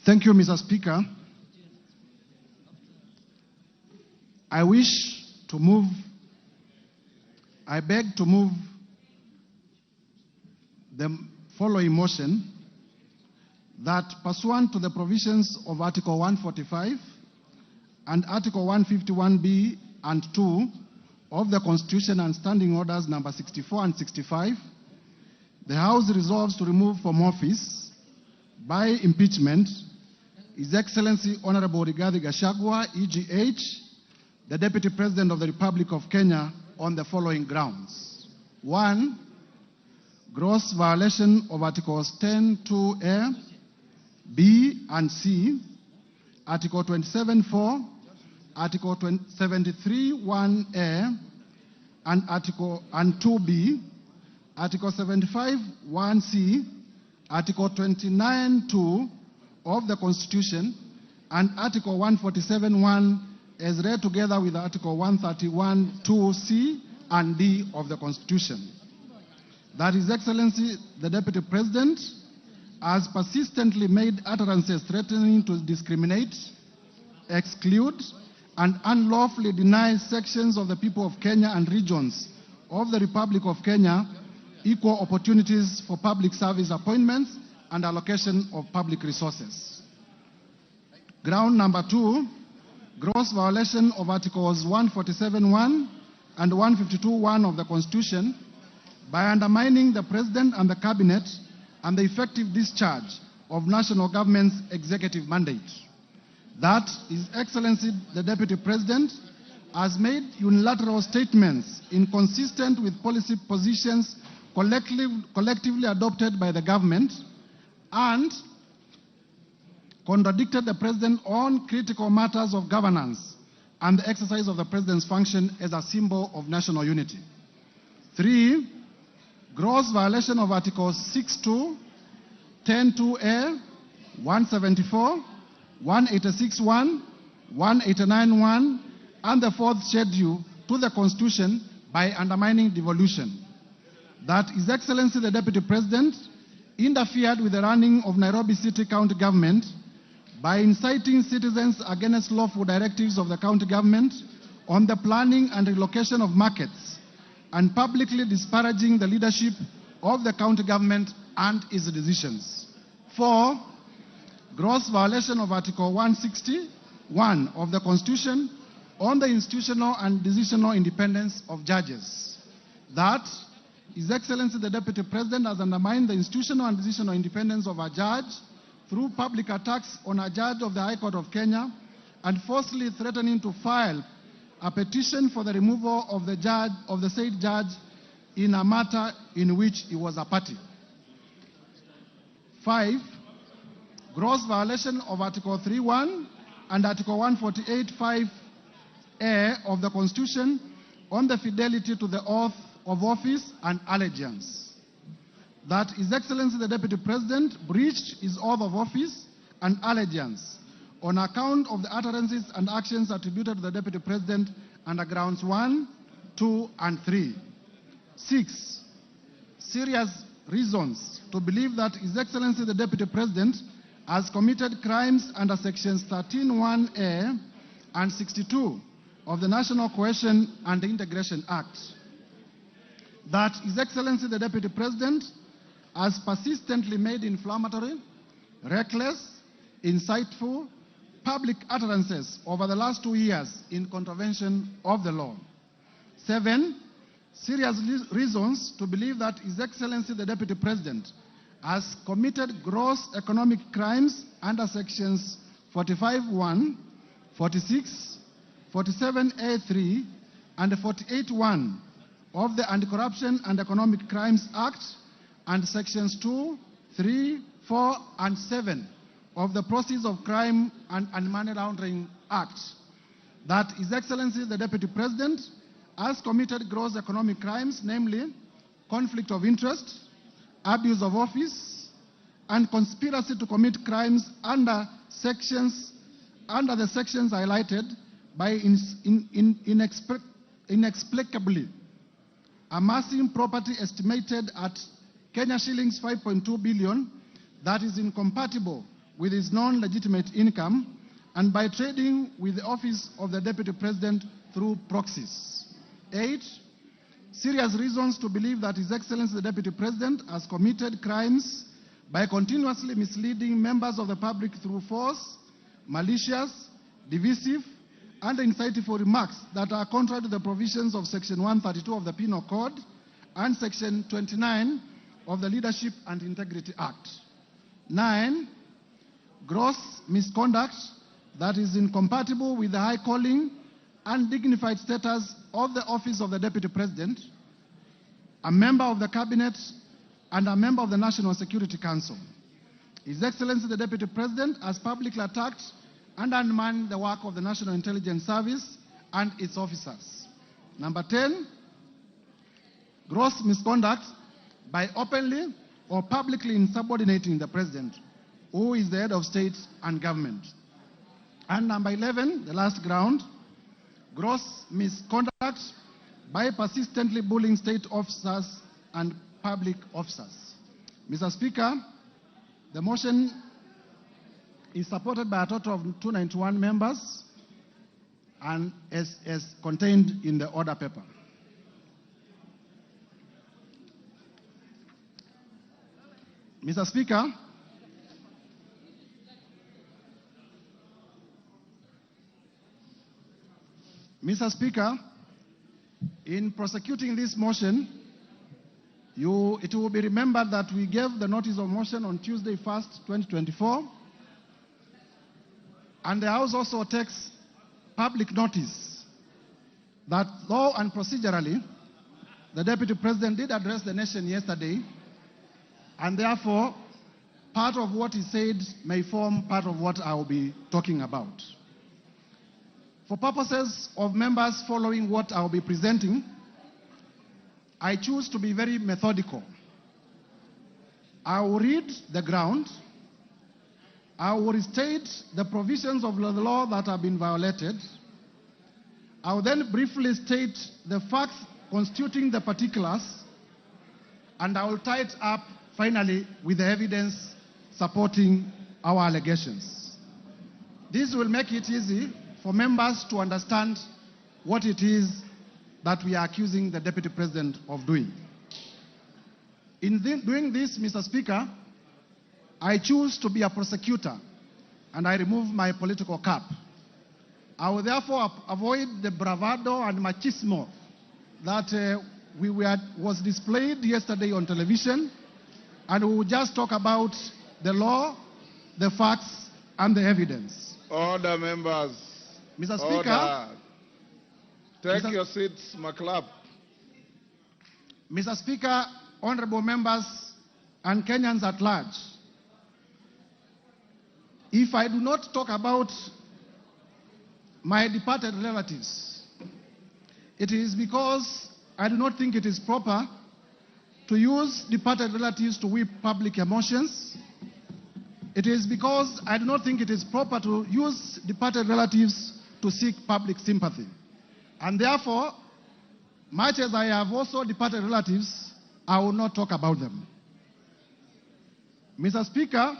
Thank you, Mr. Speaker. I beg to move the following motion that pursuant to the provisions of Article 145 and Article 151B and 2 of the Constitution and Standing Orders number 64 and 65, the House resolves to remove from office by impeachment His Excellency Honorable Rigathi Gachagua, EGH, the Deputy President of the Republic of Kenya, on the following grounds. 1. Gross violation of Articles 10(2)(a), B and C, Article 27(4), Article 73(1)(a), and 2B, Article 75(1)(c), Article 29(2) of the Constitution, and Article 147(1) as read together with Article 131(2)(c) and D of the Constitution. That His Excellency, the Deputy President, has persistently made utterances threatening to discriminate, exclude, and unlawfully deny sections of the people of Kenya and regions of the Republic of Kenya equal opportunities for public service appointments and allocation of public resources. Ground number 2, gross violation of Articles 147(1) and 152(1) of the Constitution by undermining the President and the Cabinet and the effective discharge of national government's executive mandate. That His Excellency, the Deputy President, has made unilateral statements inconsistent with policy positions collectively adopted by the government and contradicted the President on critical matters of governance and the exercise of the President's function as a symbol of national unity. 3. Gross violation of Articles 62, 10(2)(a), 174, 186(1), 189(1), and the 4th schedule to the Constitution by undermining devolution. That His Excellency, the Deputy President, interfered with the running of Nairobi City County Government by inciting citizens against lawful directives of the county government on the planning and relocation of markets, and publicly disparaging the leadership of the county government and its decisions. 4. Gross violation of Article 161 of the Constitution on the institutional and decisional independence of judges. That His Excellency, the Deputy President, has undermined the institutional and decisional independence of a judge through public attacks on a judge of the High Court of Kenya and falsely threatening to file a petition for the removal of the said judge in a matter in which he was a party. 5. Gross violation of Article 3(1) and Article 148(5)(a) of the Constitution on the fidelity to the oath of office and allegiance. That His Excellency, the Deputy President, breached his oath of office and allegiance on account of the utterances and actions attributed to the Deputy President under grounds 1, 2, and 3. 6. Serious reasons to believe that His Excellency, the Deputy President, has committed crimes under sections 13(1)(a) and 62 of the National Cohesion and Integration Act. That His Excellency, the Deputy President, has persistently made inflammatory, reckless, insightful, public utterances over the last 2 years in contravention of the law. 7. Serious reasons to believe that His Excellency, the Deputy President, has committed gross economic crimes under sections 45(1), 46, 47(a)(3), and 48(1) of the Anti-Corruption and Economic Crimes Act and sections 2, 3, 4, and 7 of the Proceeds of Crime and Money Laundering Act. That His Excellency, the Deputy President, has committed gross economic crimes, namely conflict of interest, abuse of office, and conspiracy to commit crimes under the sections highlighted by inexplicably amassing property estimated at Kenya shillings 5.2 billion that is incompatible with his non-legitimate income and by trading with the office of the Deputy President through proxies. 8. Serious reasons to believe that His Excellency the Deputy President has committed crimes by continuously misleading members of the public through false, malicious, divisive, and insightful remarks that are contrary to the provisions of Section 132 of the Penal Code and Section 29 of the Leadership and Integrity Act. 9. Gross misconduct that is incompatible with the high calling and dignified status of the office of the Deputy President, a member of the Cabinet, and a member of the National Security Council. His Excellency the Deputy President has publicly attacked and undermined the work of the National Intelligence Service and its officers. Number 10, gross misconduct by openly or publicly insubordinating the President, who is the head of state and government. And number 11, the last ground, gross misconduct by persistently bullying state officers and public officers. Mr. Speaker, the motion is supported by a total of 291 members and as contained in the order paper. Mr. Speaker, in prosecuting this motion, it will be remembered that we gave the notice of motion on Tuesday 1st, 2024, and the House also takes public notice that law and procedurally, the Deputy President did address the nation yesterday, and therefore, part of what he said may form part of what I will be talking about. For purposes of members following what I will be presenting, I choose to be very methodical. I will read the ground. I will restate the provisions of the law that have been violated. I will then briefly state the facts constituting the particulars, and I will tie it up finally with the evidence supporting our allegations. This will make it easy for members to understand what it is that we are accusing the Deputy President of doing. In doing this, Mr. Speaker, I choose to be a prosecutor and I remove my political cap. I will therefore avoid the bravado and machismo that was displayed yesterday on television, and we will just talk about the law, the facts, and the evidence. Order, members. Mr. Speaker. Take your seats, McClap. Mr. Speaker, honorable members, and Kenyans at large, if I do not talk about my departed relatives, it is because I do not think it is proper to use departed relatives to whip public emotions. It is because I do not think it is proper to use departed relatives to seek public sympathy. And therefore, much as I have also departed relatives, I will not talk about them. Mr. Speaker,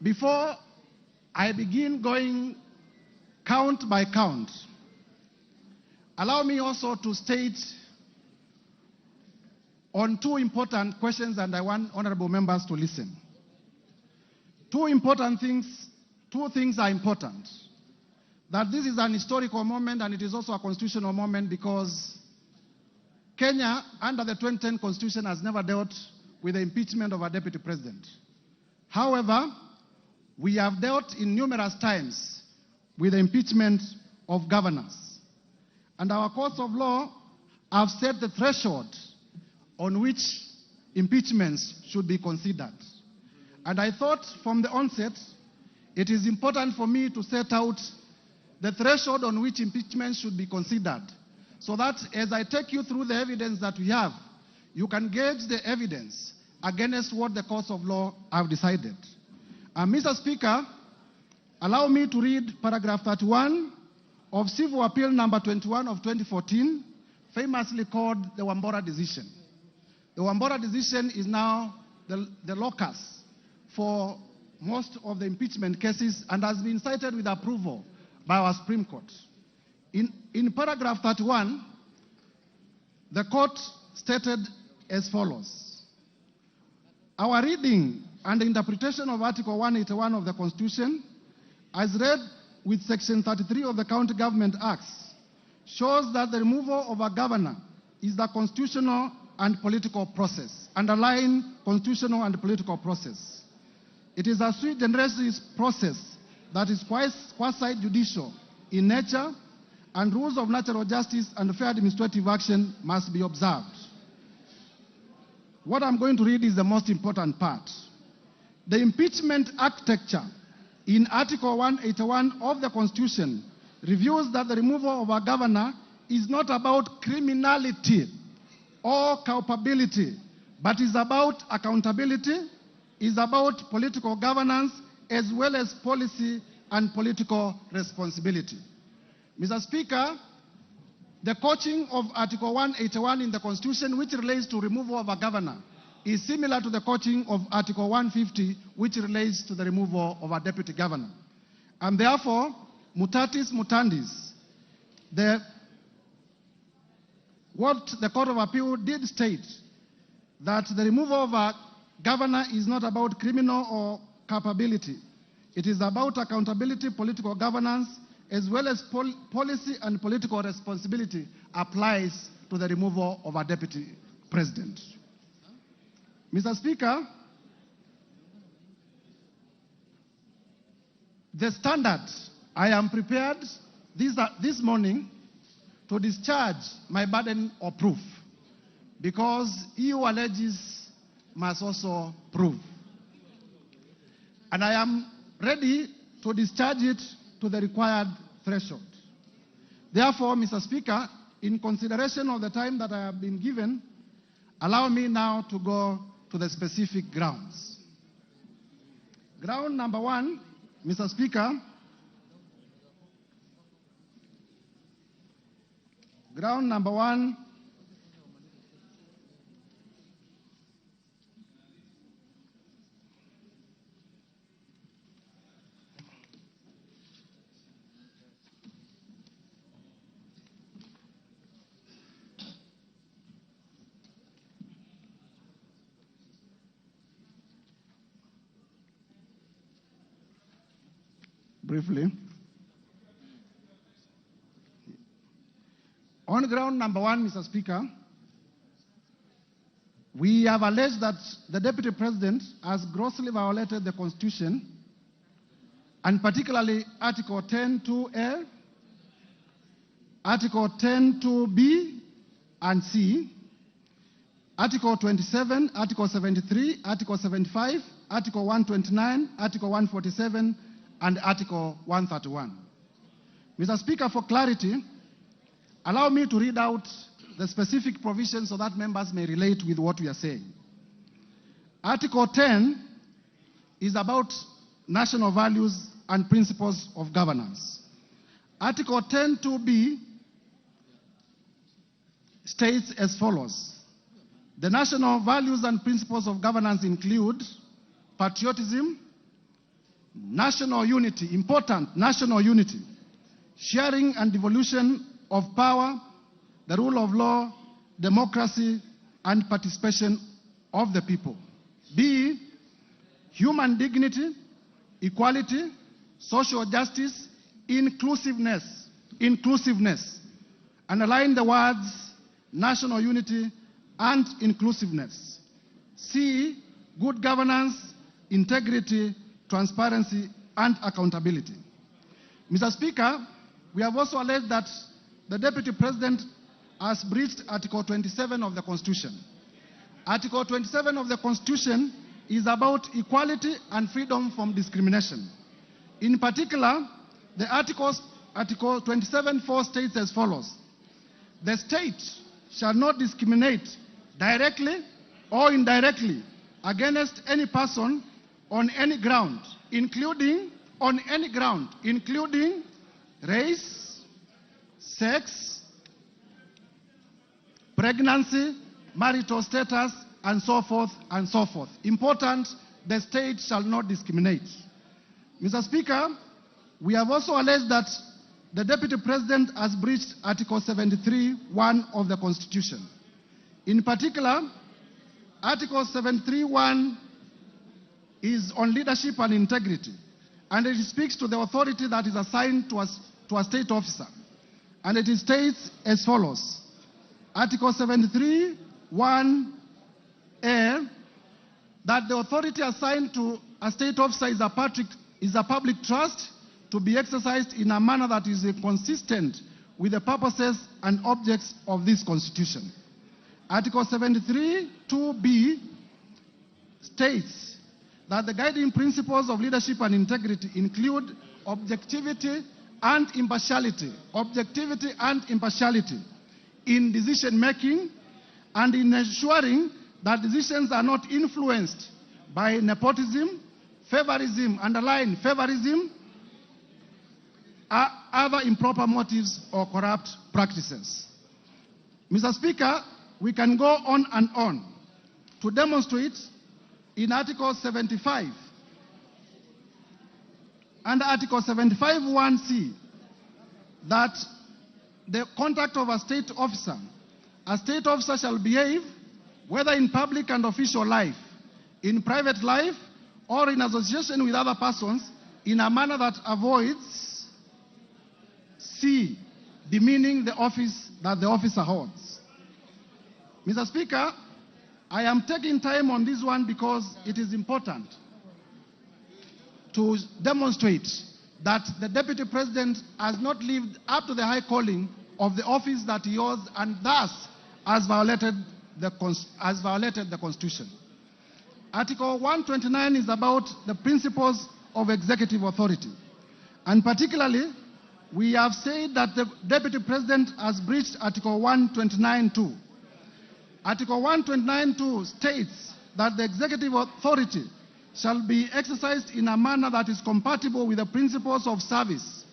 before I begin going count by count, allow me also to state on two important questions, and I want honorable members to listen. Two things are important. That this is an historical moment and it is also a constitutional moment because Kenya, under the 2010 Constitution, has never dealt with the impeachment of a Deputy President. However, we have dealt in numerous times with the impeachment of governors. And our courts of law have set the threshold on which impeachments should be considered. And I thought from the onset, it is important for me to set out the threshold on which impeachment should be considered, so that as I take you through the evidence that we have, you can gauge the evidence against what the courts of law have decided. Mr. Speaker, allow me to read paragraph 31 of Civil Appeal number 21 of 2014, famously called the Wambora decision. The Wambora decision is now the locus for most of the impeachment cases and has been cited with approval by our Supreme Court. In paragraph 31, the court stated as follows: our reading and interpretation of Article 181 of the Constitution, as read with Section 33 of the County Government Acts, shows that the removal of a governor is the constitutional and political process, underlying constitutional and political process. It is a sui generis process that is quasi-judicial in nature, and rules of natural justice and fair administrative action must be observed. What I'm going to read is the most important part. The impeachment architecture in Article 181 of the Constitution reveals that the removal of a governor is not about criminality or culpability, but is about accountability, is about political governance, as well as policy and political responsibility. Mr. Speaker, the coaching of Article 181 in the Constitution, which relates to removal of a governor, is similar to the coaching of Article 150, which relates to the removal of a deputy governor. And therefore, mutatis mutandis, what the Court of Appeal did state, that the removal of a governor is not about criminal or culpability. It is about accountability, political governance, as well as policy and political responsibility applies to the removal of a deputy president. Mr. Speaker, the standard, I am prepared this morning to discharge my burden of proof, because he who alleges must also prove. And I am ready to discharge it to the required threshold. Therefore, Mr. Speaker, in consideration of the time that I have been given, allow me now to go to the specific grounds. Ground number one, Mr. Speaker, ground number one, briefly. On ground number one, Mr. Speaker, we have alleged that the Deputy President has grossly violated the Constitution, and particularly Article 10(2)(a), Article 10(2)(b) and C, Article 27, Article 73, Article 75, Article 129, Article 147, and Article 131. Mr. Speaker, for clarity, allow me to read out the specific provisions so that members may relate with what we are saying. Article 10 is about national values and principles of governance. Article 10(2)(b) states as follows: the national values and principles of governance include patriotism, national unity, important national unity, sharing and devolution of power, the rule of law, democracy, and participation of the people. B, human dignity, equality, social justice, inclusiveness, underline the words national unity and inclusiveness. C, good governance, integrity, transparency, and accountability. Mr. Speaker, we have also alleged that the Deputy President has breached Article 27 of the Constitution. Article 27 of the Constitution is about equality and freedom from discrimination. In particular, the Article 27(4) states as follows: the state shall not discriminate directly or indirectly against any person on any ground, including race, sex, pregnancy, marital status, and so forth and so forth. Important, the state shall not discriminate. Mr. Speaker, we have also alleged that the Deputy President has breached Article 73(1) of the Constitution. In particular, Article 73(1) is on leadership and integrity, and it speaks to the authority that is assigned to a state officer. And it states as follows: Article 73(1)(a), that the authority assigned to a state officer is a public trust to be exercised in a manner that is consistent with the purposes and objects of this Constitution. Article 73(2)(b) states that the guiding principles of leadership and integrity include objectivity and impartiality in decision making, and in ensuring that decisions are not influenced by nepotism, favorism, underline favorism, other improper motives or corrupt practices. Mr. Speaker, we can go on and on to demonstrate in Article 75 and Article 75(1)(c) that the conduct of a state officer shall behave, whether in public and official life, in private life, or in association with other persons, in a manner that avoids C, demeaning the office that the officer holds. Mr. Speaker, I am taking time on this one because it is important to demonstrate that the Deputy President has not lived up to the high calling of the office that he holds, and thus has violated the Constitution. Article 129 is about the principles of executive authority. And particularly, we have said that the Deputy President has breached Article 129(2). Article 129(2) states that the executive authority shall be exercised in a manner that is compatible with the principles of service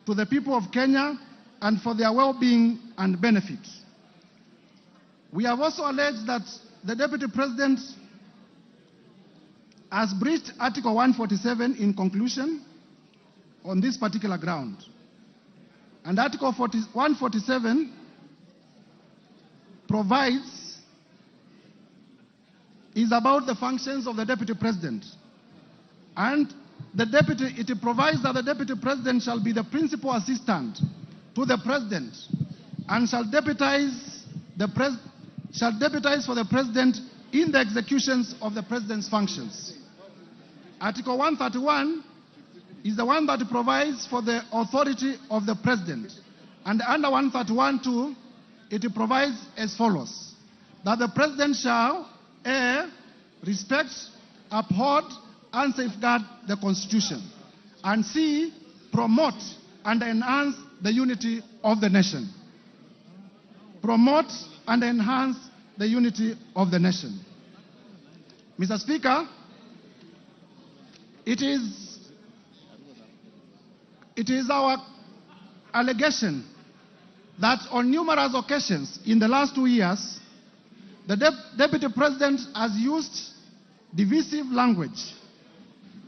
to the people of Kenya and for their well-being and benefit. We have also alleged that the Deputy President has breached Article 147 in conclusion on this particular ground. And Article 147 is about the functions of the Deputy President. And it provides that the Deputy President shall be the principal assistant to the President and shall deputize for the President in the executions of the President's functions. Article 131 is the one that provides for the authority of the President. And under 131(2), it provides as follows: that the President shall A, respect, uphold, and safeguard the Constitution, and C, promote and enhance the unity of the nation. Promote and enhance the unity of the nation. Mr. Speaker, it is our allegation that on numerous occasions in the last 2 years, the Deputy President has used divisive language.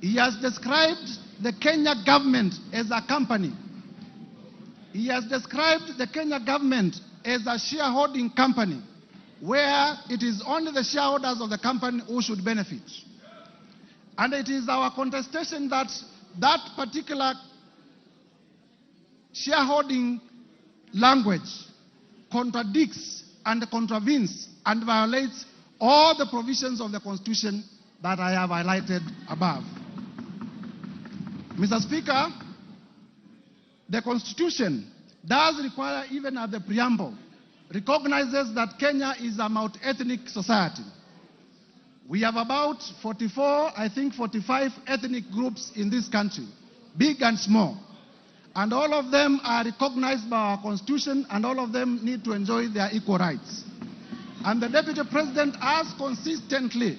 He has described the Kenya government as a company. He has described the Kenya government as a shareholding company, where it is only the shareholders of the company who should benefit. And it is our contestation that that particular shareholding language contradicts and contravenes and violates all the provisions of the Constitution that I have highlighted above. Mr. Speaker, the Constitution does require, even at the preamble, recognizes that Kenya is a multi-ethnic society. We have about 45 ethnic groups in this country, big and small. And all of them are recognized by our Constitution, and all of them need to enjoy their equal rights. And the Deputy President has consistently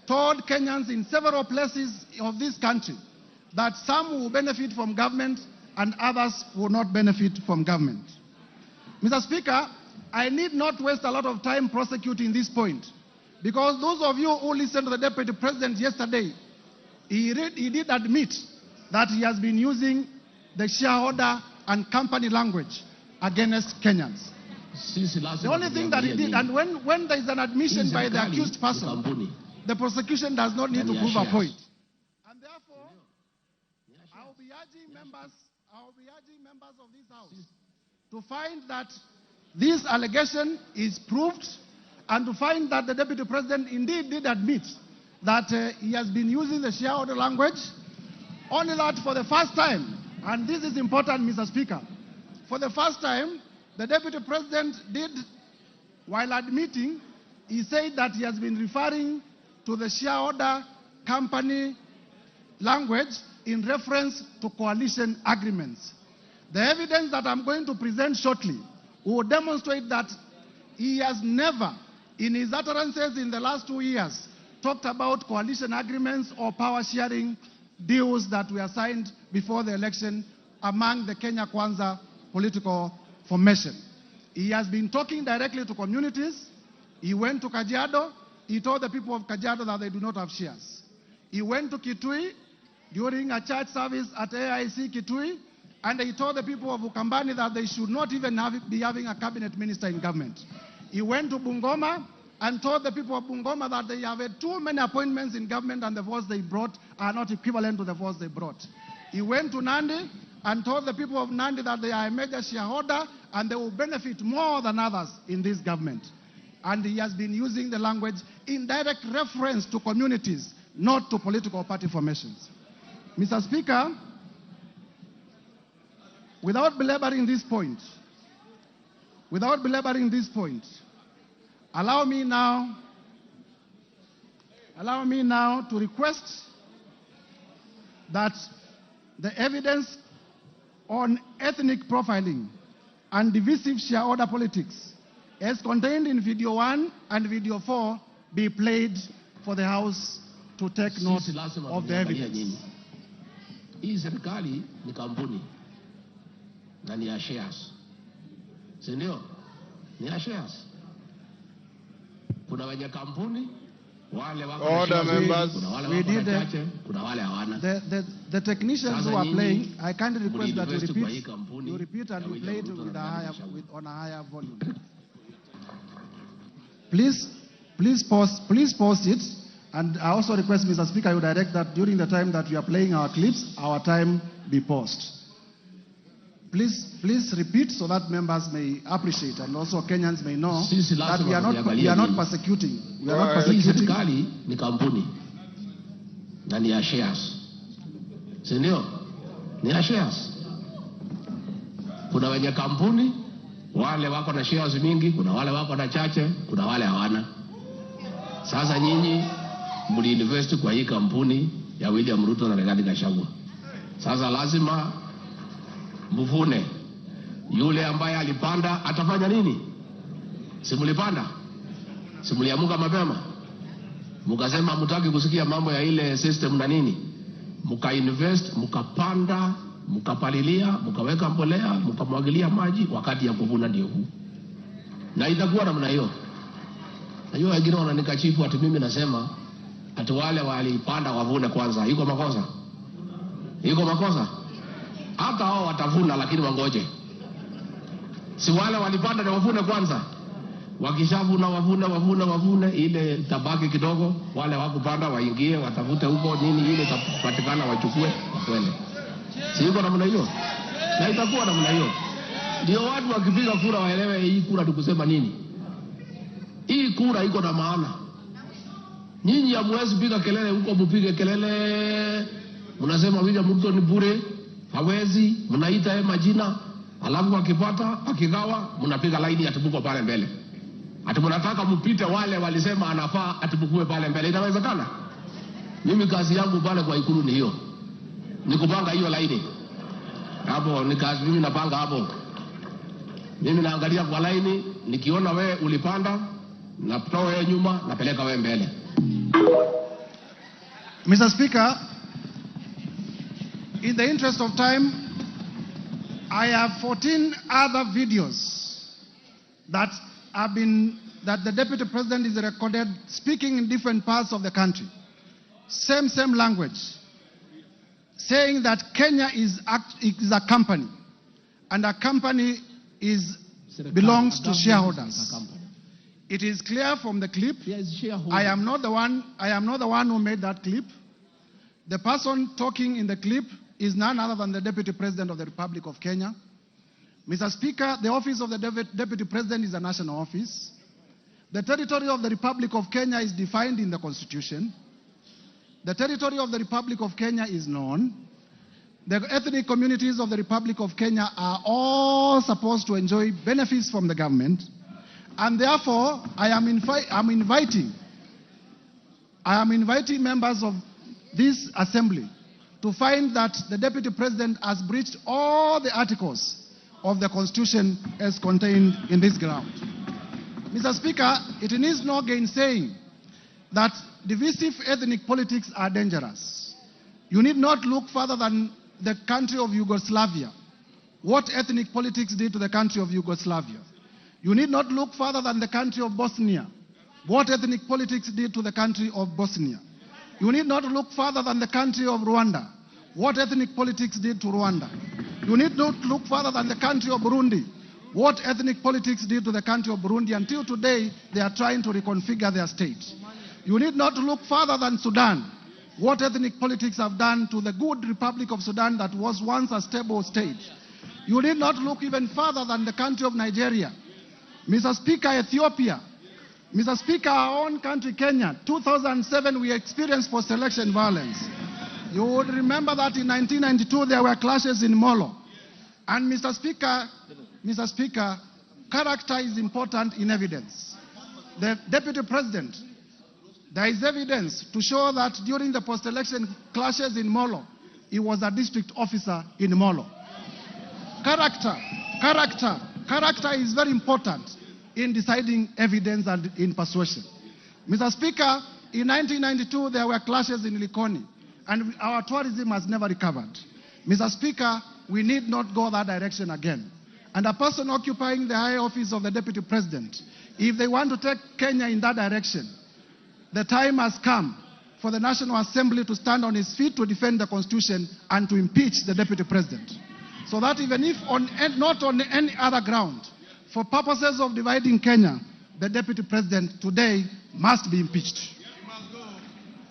told Kenyans in several places of this country that some will benefit from government and others will not benefit from government. Mr. Speaker, I need not waste a lot of time prosecuting this point, Because those of you who listened to the Deputy President yesterday, he did admit that he has been using the shareholder and company language against Kenyans. The only thing that he did, and when there is an admission by the accused person, the prosecution does not need to prove a point. And therefore, I will be urging members of this House to find that this allegation is proved, and to find that the Deputy President indeed did admit that he has been using the shareholder language, only that for the first time, and this is important, Mr. Speaker, for the first time, the Deputy President did, while admitting, he said that he has been referring to the shareholder company language in reference to coalition agreements. The evidence that I'm going to present shortly will demonstrate that he has never, in his utterances in the last 2 years, talked about coalition agreements or power sharing deals that were signed before the election among the Kenya Kwanza political formation. He has been talking directly to communities. He went to Kajiado. He told the people of Kajiado that they do not have shares. He went to Kitui during a church service at AIC Kitui, and he told the people of Ukambani that they should not even be having a cabinet minister in government. He went to Bungoma and told the people of Bungoma that they have had too many appointments in government and the votes they brought are not equivalent to the votes they brought. He went to Nandi and told the people of Nandi that they are a major shareholder and they will benefit more than others in this government. And he has been using the language in direct reference to communities, not to political party formations. Mr. Speaker, without belaboring this point, allow me now to request that the evidence on ethnic profiling and divisive shareholder politics as contained in video 1 and video 4 be played for the House to take note of the evidence. Hii serikali ni kampuni na ni ya shares. Si ndio? Ni ya shares. Kuna wenye kampuni, wale wako Order, members. Kuna wale wako na chache, kuna wale hawana. The technicians who are playing, I kindly request that you repeat and you play it with on a higher volume. Please pause it. And I also request, Mr. Speaker, you direct that during the time that we are playing our clips, our time be paused. Please repeat so that members may appreciate and also Kenyans may know that we are not persecuting. We are not persecuting. Serikali ni kampuni na ni ya shares. Si ndio? Ni ya shares. Kuna wenye kampuni, wale wako na shares mingi, kuna wale wako na chache, kuna wale hawana. Sasa nyinyi mliinvest kwa hii kampuni ya William Ruto na Rigathi Gachagua. Sasa lazima mvune. Yule ambaye alipanda atafanya nini? Si mlipanda? Si mliamuka mapema? Mkasema mtaki kusikia mambo ya ile system na nini? Mkainvest, mkapanda, mkapalilia, mkaweka mbolea, mkamwagilia maji, wakati ya kuvuna ndio huu. Na itakuwa namna hiyo. Na hiyo wengine wananikashifu ati mimi nasema ati wale walipanda wavune kwanza. Iko makosa? Iko makosa? Hata hao watavuna lakini wangoje. Si wale walipanda na wavune kwanza. Wakishavuna wavune ile tabaki kidogo, wale wakupanda waingie watafute huko nini ile itapatikana wachukue wakwende. Si iko namna hiyo? Na itakuwa namna hiyo. Ndio watu wakipiga kura waelewe hii kura ni kusema nini. Hii kura iko na maana. Nyinyi hamwezi piga kelele huko, mpige kelele. Mnasema William Ruto ni bure, hawezi, mnaita majina, alafu akipata, akigawa, mnapiga laini atibuko pale mbele. Ati mnataka mpite wale walisema anafaa atibukue pale mbele. Inawezekana? Mimi kazi yangu pale kwa Ikulu ni hiyo. Ni kupanga hiyo laini. Hapo ni kazi mimi napanga hapo. Mimi naangalia kwa laini, nikiona wewe ulipanda, natoa wewe nyuma, napeleka wewe mbele. Mr. Speaker, in the interest of time, I have 14 other videos that that the deputy president is recorded speaking in different parts of the country, same language, saying that Kenya is a company, and a company belongs to shareholders. It is clear from the clip. I am not the one who made that clip. The person talking in the clip is none other than the Deputy President of the Republic of Kenya. Mr. Speaker, the office of the Deputy President is a national office. The territory of the Republic of Kenya is defined in the Constitution. The territory of the Republic of Kenya is known. The ethnic communities of the Republic of Kenya are all supposed to enjoy benefits from the government. And therefore, I am inviting members of this assembly to find that the Deputy President has breached all the articles of the Constitution as contained in this ground. Mr. Speaker, it needs no gainsaying that divisive ethnic politics are dangerous. You need not look further than the country of Yugoslavia. What ethnic politics did to the country of Yugoslavia. You need not look further than the country of Bosnia. What ethnic politics did to the country of Bosnia. You need not look further than the country of Rwanda. What ethnic politics did to Rwanda. You need not look further than the country of Burundi. What ethnic politics did to the country of Burundi. Until today, they are trying to reconfigure their state. You need not look further than Sudan. What ethnic politics have done to the good Republic of Sudan that was once a stable state. You need not look even further than the country of Nigeria. Mr. Speaker, Ethiopia. Mr. Speaker, our own country, Kenya, 2007, we experienced post-election violence. You would remember that in 1992, there were clashes in Molo. And Mr. Speaker, character is important in evidence. The Deputy President, there is evidence to show that during the post-election clashes in Molo, he was a district officer in Molo. Character is very important in deciding evidence and in persuasion. Mr. Speaker, in 1992, there were clashes in Likoni, and our tourism has never recovered. Mr. Speaker, we need not go that direction again. And a person occupying the high office of the Deputy President, if they want to take Kenya in that direction, the time has come for the National Assembly to stand on its feet to defend the Constitution and to impeach the Deputy President. So that even if not on any other ground, for purposes of dividing Kenya, the Deputy President today must be impeached.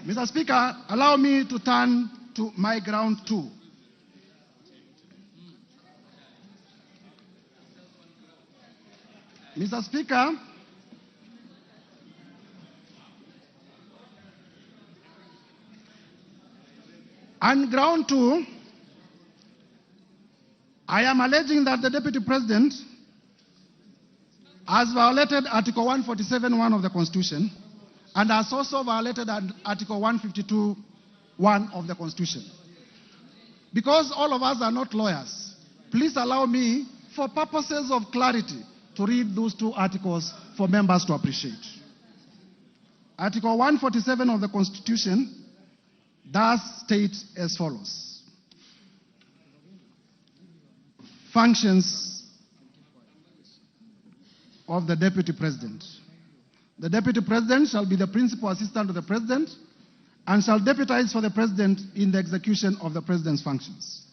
Mr. Speaker, allow me to turn to my ground two. Mr. Speaker, on ground two, I am alleging that the Deputy President has violated Article 147(1) of the Constitution and has also violated Article 152(1) of the Constitution. Because all of us are not lawyers, please allow me, for purposes of clarity, to read those two articles for members to appreciate. Article 147 of the Constitution does state as follows. Functions of the Deputy President. The Deputy President shall be the principal assistant to the President and shall deputize for the President in the execution of the President's functions.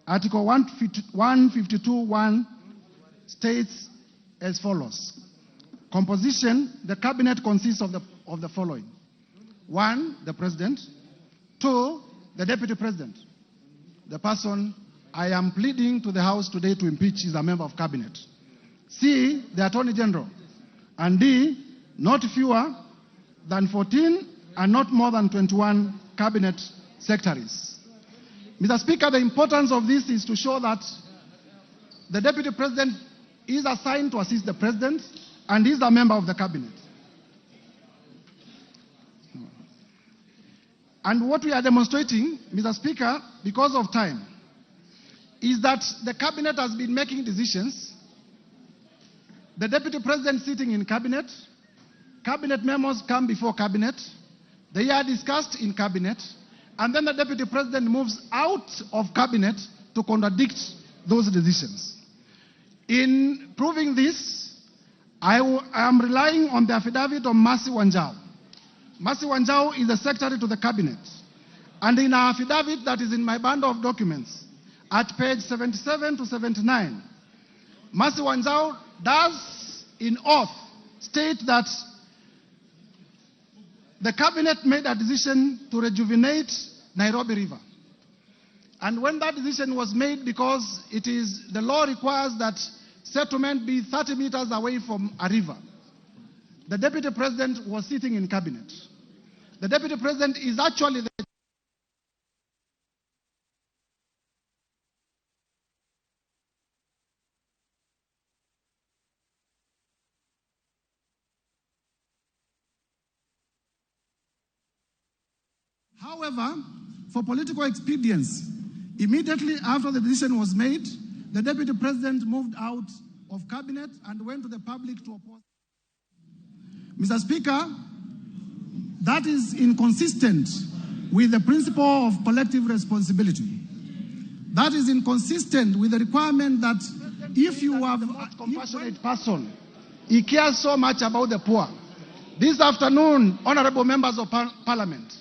Article 152(1) states as follows. Composition, the Cabinet consists of the following. 1, the President. 2, the Deputy President. The person I am pleading to the House today to impeach is a member of Cabinet. C, the Attorney General. And D, not fewer than 14 and not more than 21 Cabinet Secretaries. Mr. Speaker, the importance of this is to show that the Deputy President is assigned to assist the President and is a member of the Cabinet. And what we are demonstrating, Mr. Speaker, because of time, is that the Cabinet has been making decisions. The Deputy President sitting in Cabinet, Cabinet memos come before Cabinet, they are discussed in Cabinet, and then the Deputy President moves out of Cabinet to contradict those decisions. In proving this, I am relying on the affidavit of Mercy Wanjau. Mercy Wanjau is the secretary to the cabinet. And in her affidavit that is in my bundle of documents, at page 77 to 79, Mercy Wanjau does in oath state that the cabinet made a decision to rejuvenate Nairobi River. And when that decision was made, because the law requires that settlement be 30 meters away from a river, the deputy president was sitting in cabinet. The deputy president is actually the However, for political expedience, immediately after the decision was made, the deputy president moved out of cabinet and went to the public to oppose. Mr. Speaker, that is inconsistent with the principle of collective responsibility. That is inconsistent with the requirement that if you have the most compassionate person, he cares so much about the poor. This afternoon, honorable members of parliament,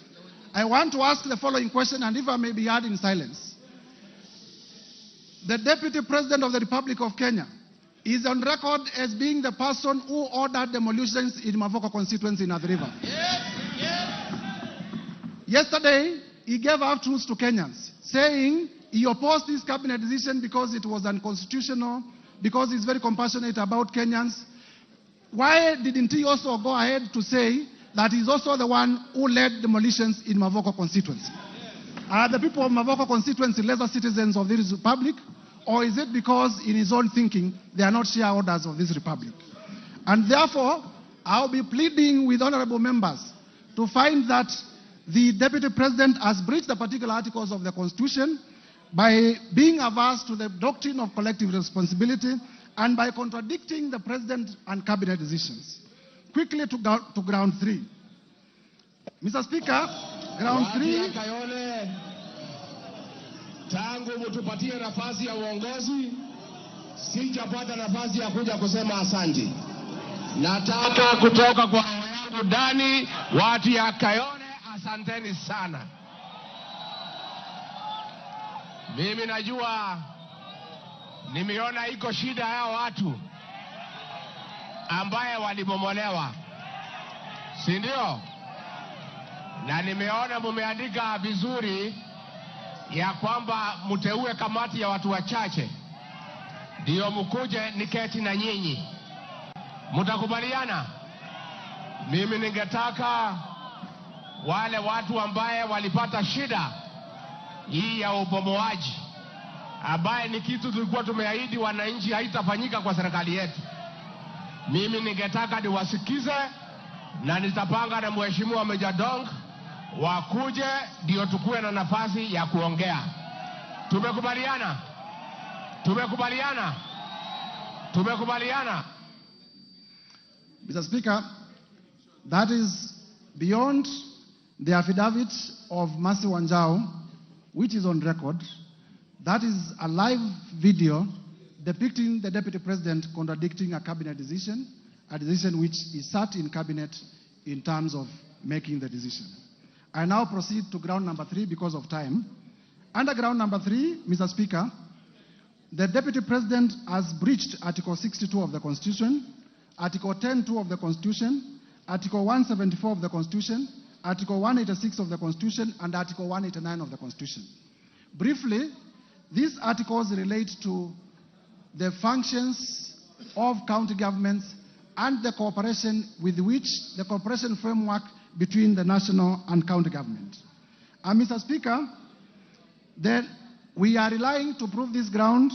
I want to ask the following question, and if I may be heard in silence. The Deputy President of the Republic of Kenya is on record as being the person who ordered demolitions in Mavoko constituency in Athi River. Yesterday, he gave out truths to Kenyans, saying he opposed this cabinet decision because it was unconstitutional, because he's very compassionate about Kenyans. Why didn't he also go ahead to say that he's also the one who led demolitions in Mavoko constituency? Are the people of Mavoko constituency lesser citizens of this republic? Or is it because in his own thinking, they are not shareholders of this republic? And therefore, I'll be pleading with honorable members to find that the deputy president has breached the particular articles of the constitution by being averse to the doctrine of collective responsibility and by contradicting the president and cabinet decisions. Quickly to ground three. Mr. Speaker, ground three. Tangu mtupatie nafasi ya uongozi, sijapata nafasi ya kuja kusema asante. Nataka kutoka kwa yangu ndani, watu ya Kayole, asanteni sana. Mimi najua, nimeona iko shida ya watu ambaye walibomolewa, si ndio? Na nimeona mumeandika vizuri ya kwamba mteue kamati ya watu wachache ndio mkuje niketi na nyinyi. Mtakubaliana? Mimi ningetaka wale watu ambaye walipata shida hii ya ubomoaji, ambaye ni kitu tulikuwa tumeahidi wananchi haitafanyika kwa serikali yetu, mimi ningetaka niwasikize na nitapanga na mheshimiwa Meja Dong wakuje ndio tukue na nafasi ya kuongea. Tumekubaliana? Tumekubaliana? Tumekubaliana? Mr. Speaker, that is beyond the affidavit of Mercy Wanjau, which is on record. That is a live video depicting the Deputy President contradicting a cabinet decision, a decision which he sat in cabinet in terms of making the decision. I now proceed to ground number three because of time. Under ground number three, Mr. Speaker, the Deputy President has breached Article 62 of the Constitution, Article 10(2) of the Constitution, Article 174 of the Constitution, Article 186 of the Constitution, and Article 189 of the Constitution. Briefly, these articles relate to the functions of county governments and the cooperation with which the cooperation framework between the national and county government. And Mr. Speaker, then we are relying to prove this ground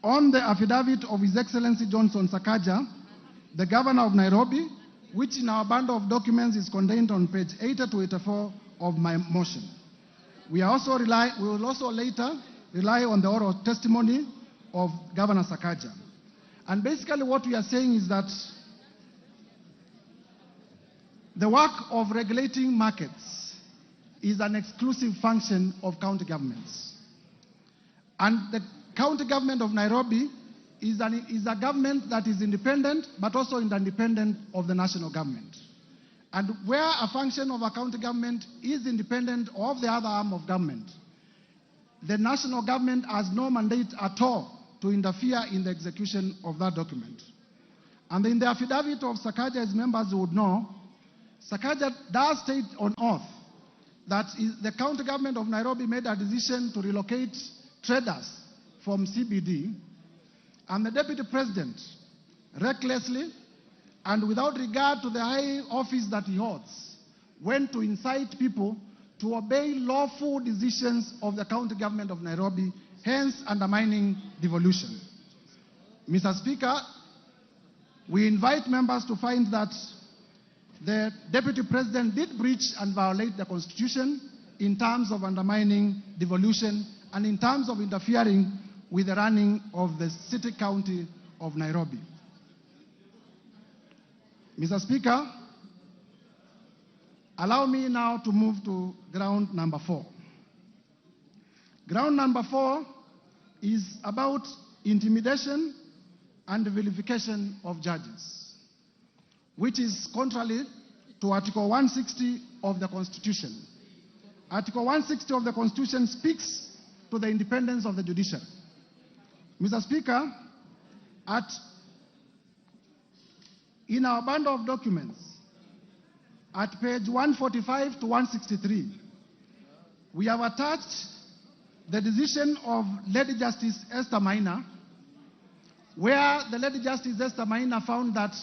on the affidavit of His Excellency Johnson Sakaja, the Governor of Nairobi, which in our bundle of documents is contained on page 80 to 84 of my motion. We will also later rely on the oral testimony of Governor Sakaja. And basically what we are saying is that the work of regulating markets is an exclusive function of county governments. And the county government of Nairobi is a government that is independent, but also independent of the national government. And where a function of a county government is independent of the other arm of government, the national government has no mandate at all to interfere in the execution of that document. And in the affidavit of Sakaja, as members would know, Sakaja does state on oath that the county government of Nairobi made a decision to relocate traders from CBD, and the deputy president, recklessly and without regard to the high office that he holds, went to incite people to obey lawful decisions of the county government of Nairobi, hence undermining devolution. Mr. Speaker, we invite members to find that the deputy president did breach and violate the constitution in terms of undermining devolution and in terms of interfering with the running of the city county of Nairobi. Mr. Speaker, allow me now to move to ground number 4. Ground number 4 is about intimidation and vilification of judges, which is contrary to Article 160 of the Constitution. Article 160 of the Constitution speaks to the independence of the judiciary. Mr. Speaker, in our bundle of documents, at page 145 to 163, we have attached the decision of Lady Justice Esther Maina, where the Lady Justice Esther Maina found that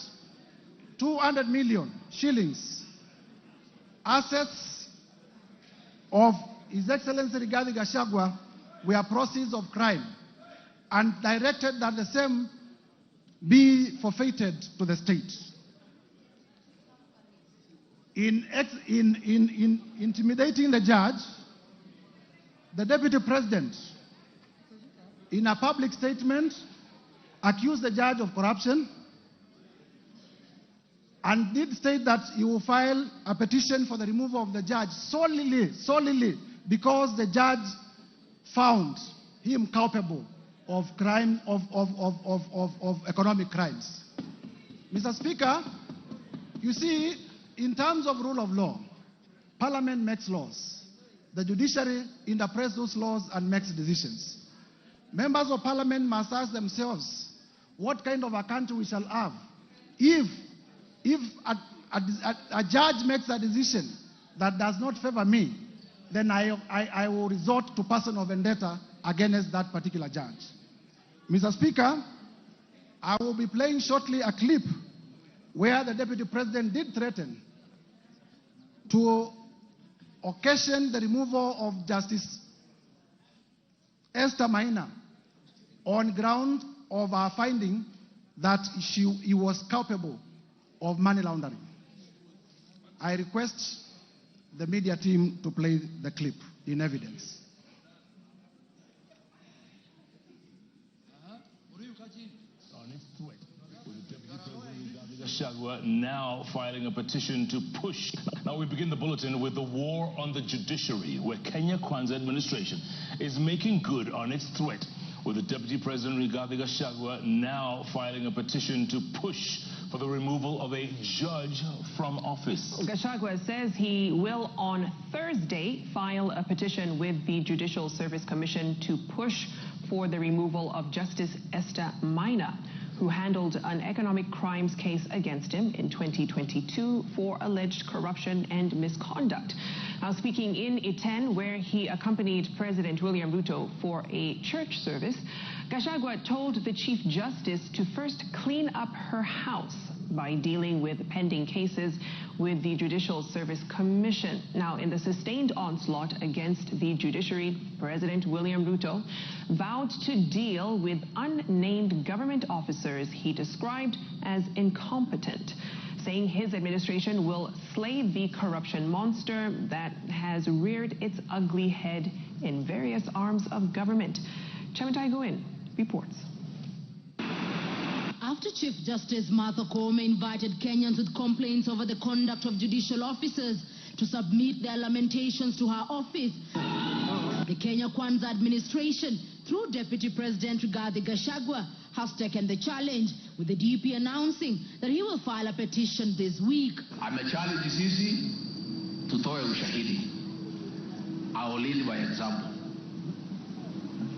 200 million shillings assets of His Excellency Rigathi Gachagua were proceeds of crime, and directed that the same be forfeited to the state. In intimidating the judge, the deputy president, in a public statement, accused the judge of corruption and did state that he will file a petition for the removal of the judge solely because the judge found him culpable of crime, of economic crimes. Mr. Speaker, you see, in terms of rule of law, Parliament makes laws. The judiciary interprets those laws and makes decisions. Members of Parliament must ask themselves what kind of a country we shall have if a judge makes a decision that does not favor me, then I will resort to personal vendetta against that particular judge. Mr. Speaker, I will be playing shortly a clip where the Deputy President did threaten to occasion the removal of Justice Esther Maina on ground of our finding that he was culpable of money laundering. I request the media team to play the clip in evidence. Gachagua now filing a petition to push. Now we begin the bulletin with the war on the judiciary, where Kenya Kwanza administration is making good on its threat, with the Deputy President Rigathi Gachagua now filing a petition to push for the removal of a judge from office. Gachagua says he will on Thursday file a petition with the Judicial Service Commission to push for the removal of Justice Esther Maina, who handled an economic crimes case against him in 2022 for alleged corruption and misconduct. Now, speaking in Iten, where he accompanied President William Ruto for a church service, Gachagua told the Chief Justice to first clean up her house by dealing with pending cases with the Judicial Service Commission. Now, in the sustained onslaught against the judiciary, President William Ruto vowed to deal with unnamed government officers he described as incompetent, saying his administration will slay the corruption monster that has reared its ugly head in various arms of government. Chamatai Goin reports. After Chief Justice Martha Koome invited Kenyans with complaints over the conduct of judicial officers to submit their lamentations to her office, the Kenya Kwanza administration, through Deputy President Rigathi Gachagua, has taken the challenge, with the DP announcing that he will file a petition this week. Amechallenge sisi tutoe ushahidi. I will lead by example.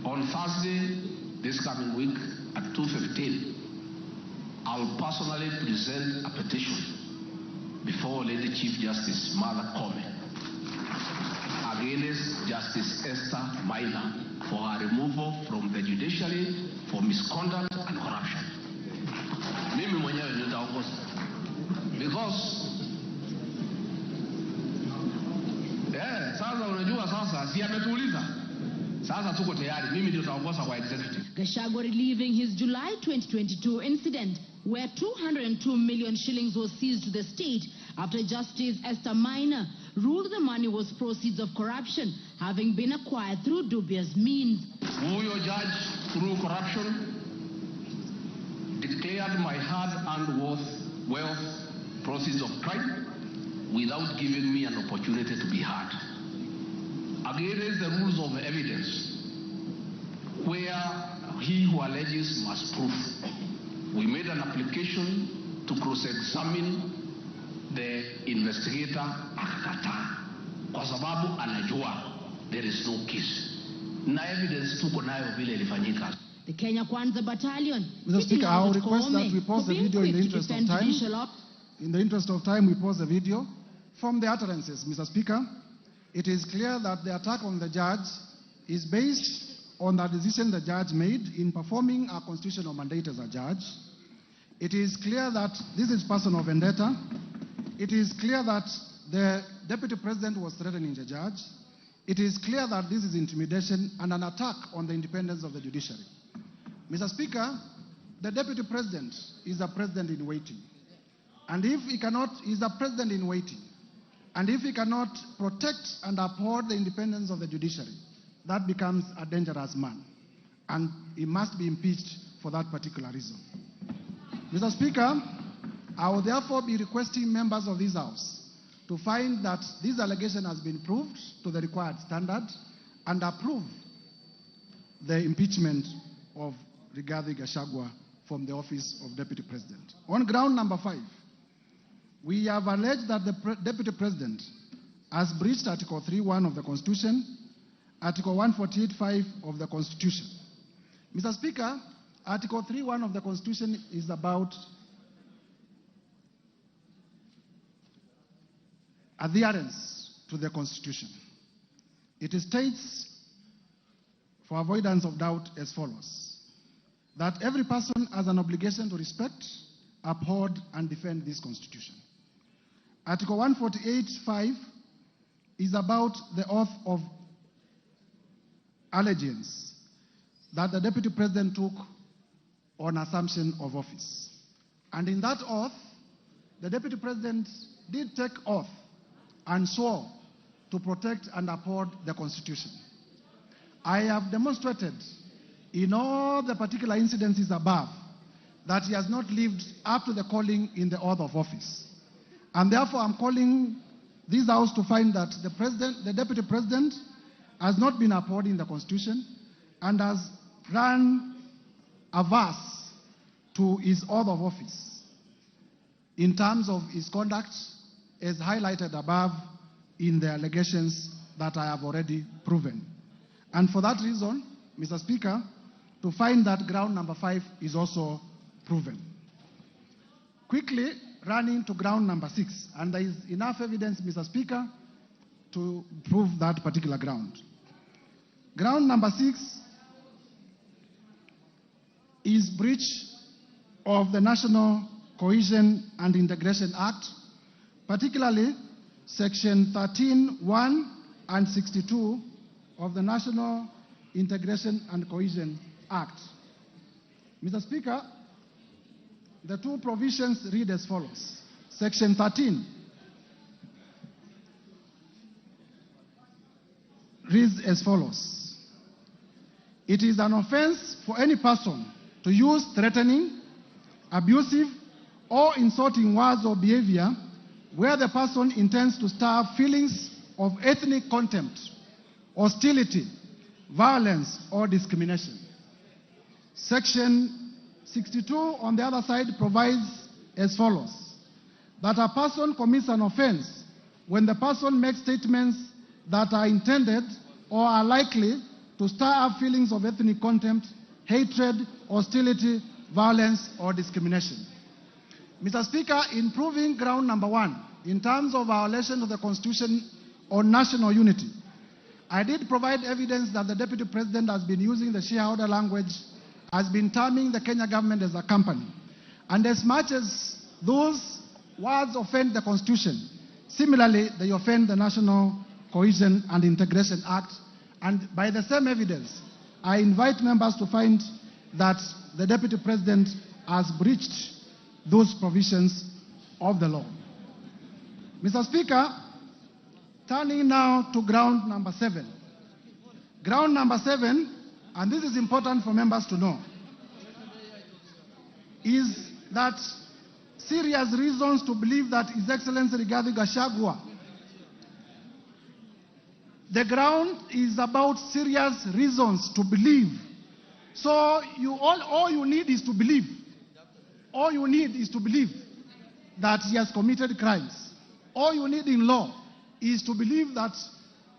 On Thursday, this coming week at 2:15, I'll personally present a petition before Lady Chief Justice Martha Koome against Justice Esther Maina for her removal from the judiciary for misconduct and corruption. Mimi mwenyewe nitaongoza. Because sasa unajua sasa si ametuuliza. Sasa tuko tayari, mimi ndio nitaongoza kwa executive. Gachagua reliving his July 2022 incident where 202 million shillings was seized to the state after Justice Esther Maina ruled the money was proceeds of corruption, having been acquired through dubious means. Huyo judge, through corruption, declared my hard-earned wealth proceeds of crime without giving me an opportunity to be heard. Against the rules of evidence, where he who alleges must prove, we made an application to cross-examine the investigator akakataa kwa sababu anajua there is no case. Na evidence tuko nayo vile ilifanyika. The Kenya Kwanza Battalion. Mr. Speaker, I will request that we pause the video in the interest of time. In the interest of time, we pause the video. From the utterances, Mr. Speaker, it is clear that the attack on the judge is based on the decision the judge made in performing a constitutional mandate as a judge. It is clear that this is personal vendetta. It is clear that the Deputy President was threatening the judge. It is clear that this is intimidation and an attack on the independence of the judiciary. Mr. Speaker, the Deputy President is a president in waiting. And if he cannot, he's a president in waiting. And if he cannot protect and uphold the independence of the judiciary, that becomes a dangerous man. And he must be impeached for that particular reason. Mr. Speaker, I will therefore be requesting members of this House to find that this allegation has been proved to the required standard and approve the impeachment of Rigathi Gachagua from the office of Deputy President. On ground number 5, we have alleged that the Deputy President has breached Article 3.1 of the Constitution, Article 148.5 of the Constitution. Mr. Speaker, Article 3.1 of the Constitution is about adherence to the Constitution. It states, for avoidance of doubt, as follows: that every person has an obligation to respect, uphold, and defend this Constitution. Article 148.5 is about the oath of allegiance that the Deputy President took on assumption of office. And in that oath, the Deputy President did take oath and swore to protect and uphold the Constitution. I have demonstrated in all the particular incidences above that he has not lived up to the calling in the oath of office. And therefore, I'm calling this House to find that the Deputy President has not been upholding the Constitution and has run averse to his oath of office in terms of his conduct, as highlighted above in the allegations that I have already proven. And for that reason, Mr. Speaker, to find that ground number 5 is also proven. Quickly running to ground number 6, and there is enough evidence, Mr. Speaker, to prove that particular ground. Ground number 6 is breach of the National Cohesion and Integration Act, particularly Section 13(1) and 62 of the National Integration and Cohesion Act. Mr. Speaker, the two provisions read as follows. Section 13 reads as follows: it is an offense for any person to use threatening, abusive, or insulting words or behavior where the person intends to stir feelings of ethnic contempt, hostility, violence, or discrimination. Section 62 on the other side provides as follows: that a person commits an offense when the person makes statements that are intended or are likely to stir up feelings of ethnic contempt, hatred, hostility, violence, or discrimination. Mr. Speaker, in proving ground number 1, in terms of violation of the Constitution on national unity, I did provide evidence that the Deputy President has been using the shareholder language, has been terming the Kenya government as a company. And as much as those words offend the Constitution, similarly, they offend the National Cohesion and Integration Act. And by the same evidence, I invite members to find that the Deputy President has breached those provisions of the law. Mr. Speaker, turning now to ground number 7. Ground number 7, and this is important for members to know, is that serious reasons to believe that His Excellency Rigathi Gachagua, the ground is about serious reasons to believe. So all you need is to believe. All you need is to believe that he has committed crimes. All you need in law is to believe that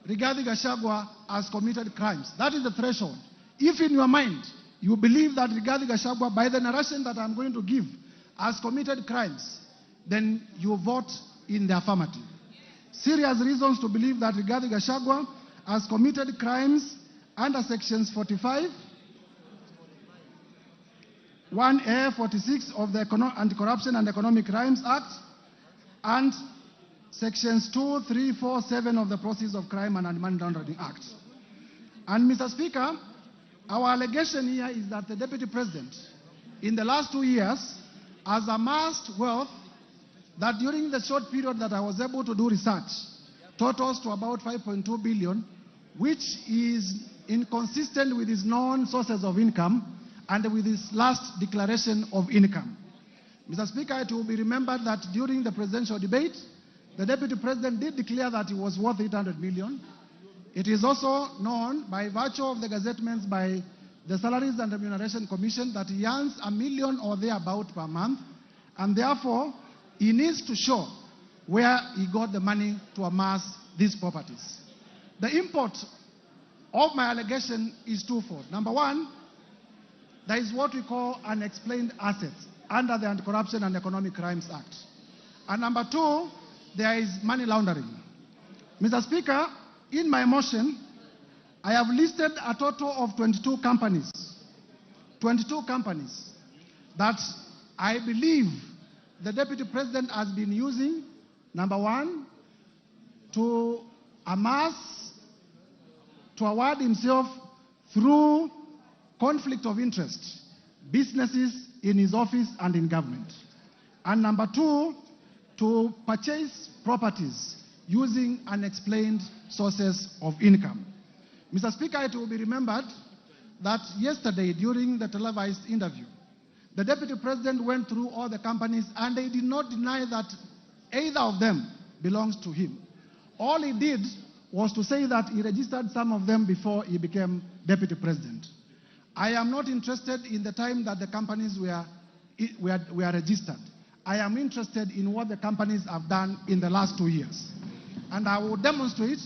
Rigathi Gachagua has committed crimes. That is the threshold. If in your mind you believe that Rigathi Gachagua, by the narration that I'm going to give, has committed crimes, then you vote in the affirmative. Serious reasons to believe that Rigathi Gachagua has committed crimes under sections 45, 1A, 46 of the Anti-Corruption and Economic Crimes Act, and sections 2, 3, 4, 7 of the Proceeds of Crime and Money Laundering Act. And Mr. Speaker, our allegation here is that the Deputy President, in the last 2 years, has amassed wealth that during the short period that I was able to do research, totals to about 5.2 billion, which is inconsistent with his known sources of income and with his last declaration of income. Mr. Speaker, it will be remembered that during the presidential debate, the Deputy President did declare that he was worth 800 million. It is also known by virtue of the gazettements by the Salaries and Remuneration Commission that he earns $1 million or thereabout per month, and therefore he needs to show where he got the money to amass these properties. The import of my allegation is twofold. Number one, there is what we call unexplained assets under the Anti-Corruption and Economic Crimes Act. And number two, there is money laundering. Mr. Speaker, in my motion, I have listed a total of 22 companies that I believe the Deputy President has been using, number one, to amass, to award himself through conflict of interest, businesses in his office and in government. And number two, to purchase properties using unexplained sources of income. Mr. Speaker, it will be remembered that yesterday during the televised interview, the Deputy President went through all the companies and they did not deny that either of them belongs to him. All he did was to say that he registered some of them before he became Deputy President. I am not interested in the time that the companies were registered. I am interested in what the companies have done in the last 2 years. And I will demonstrate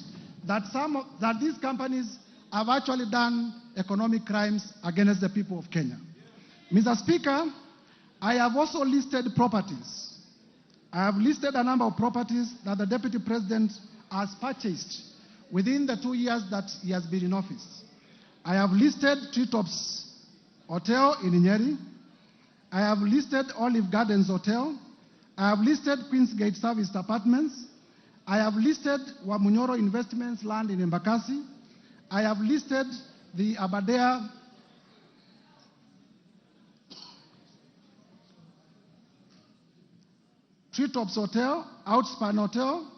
that these companies have actually done economic crimes against the people of Kenya. Mr. Speaker, I have also listed properties. I have listed a number of properties that the Deputy President has purchased within the 2 years that he has been in office. I have listed Treetops Hotel in Nyeri. I have listed Olive Gardens Hotel. I have listed Queensgate Serviced Apartments. I have listed Wamunyoro Investments land in Embakasi. I have listed the Aberdare Treetops Hotel, Outspan Hotel,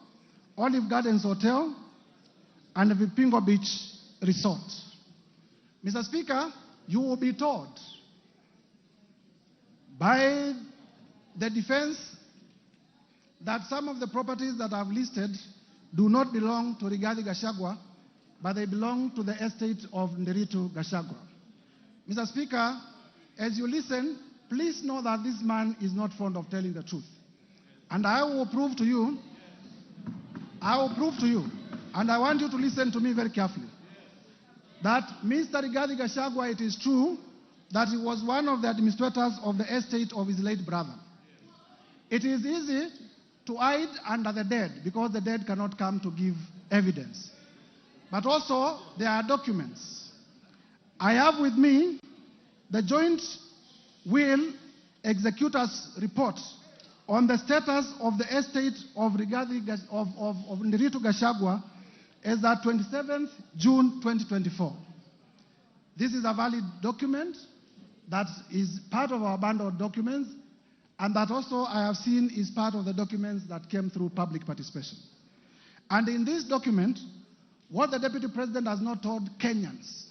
Olive Gardens Hotel, and the Vipingo Beach Resort. Mr. Speaker, you will be told by the defense that some of the properties that I've listed do not belong to Rigathi Gachagua, but they belong to the estate of Nderitu Gachagua. Mr. Speaker, as you listen, please know that this man is not fond of telling the truth. And I will prove to you, and I want you to listen to me very carefully, that Mr. Rigathi Gachagua, it is true that he was one of the administrators of the estate of his late brother. It is easy to hide under the dead because the dead cannot come to give evidence. But also, there are documents. I have with me the joint will executor's report on the status of the estate of Nderitu Gachagua as at 27th June 2024. This is a valid document that is part of our bundle of documents, and that also I have seen is part of the documents that came through public participation. And in this document, what the Deputy President has not told Kenyans,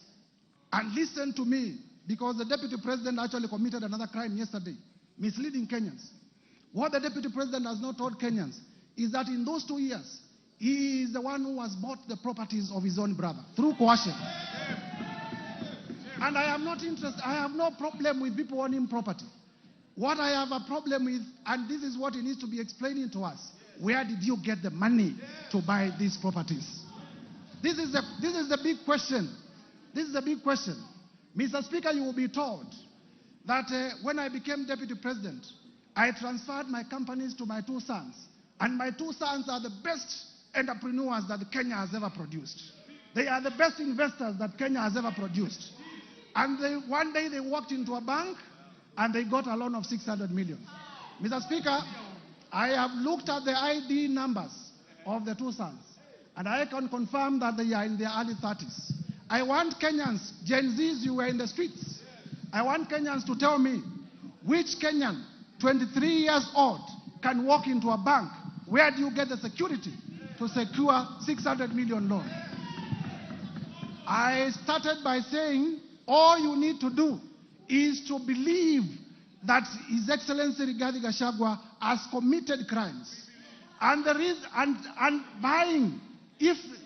and listen to me, because the Deputy President actually committed another crime yesterday, misleading Kenyans. What the Deputy President has not told Kenyans is that in those 2 years, he is the one who has bought the properties of his own brother through coercion. And I am not interested, I have no problem with people owning property. What I have a problem with, and this is what he needs to be explaining to us, where did you get the money to buy these properties? This is the big question. This is a big question. Mr. Speaker, you will be told that when I became Deputy President, I transferred my companies to my 2 sons. And my 2 sons are the best entrepreneurs that Kenya has ever produced. They are the best investors that Kenya has ever produced. And one day they walked into a bank and they got a loan of 600 million. Mr. Speaker, I have looked at the ID numbers of the 2 sons, and I can confirm that they are in their early 30s. I want Kenyans, Gen Zs, you were in the streets. I want Kenyans to tell me which Kenyan, 23 years old, can walk into a bank. Where do you get the security to secure 600 million loan? I started by saying all you need to do is to believe that His Excellency Rigathi Gachagua has committed crimes. And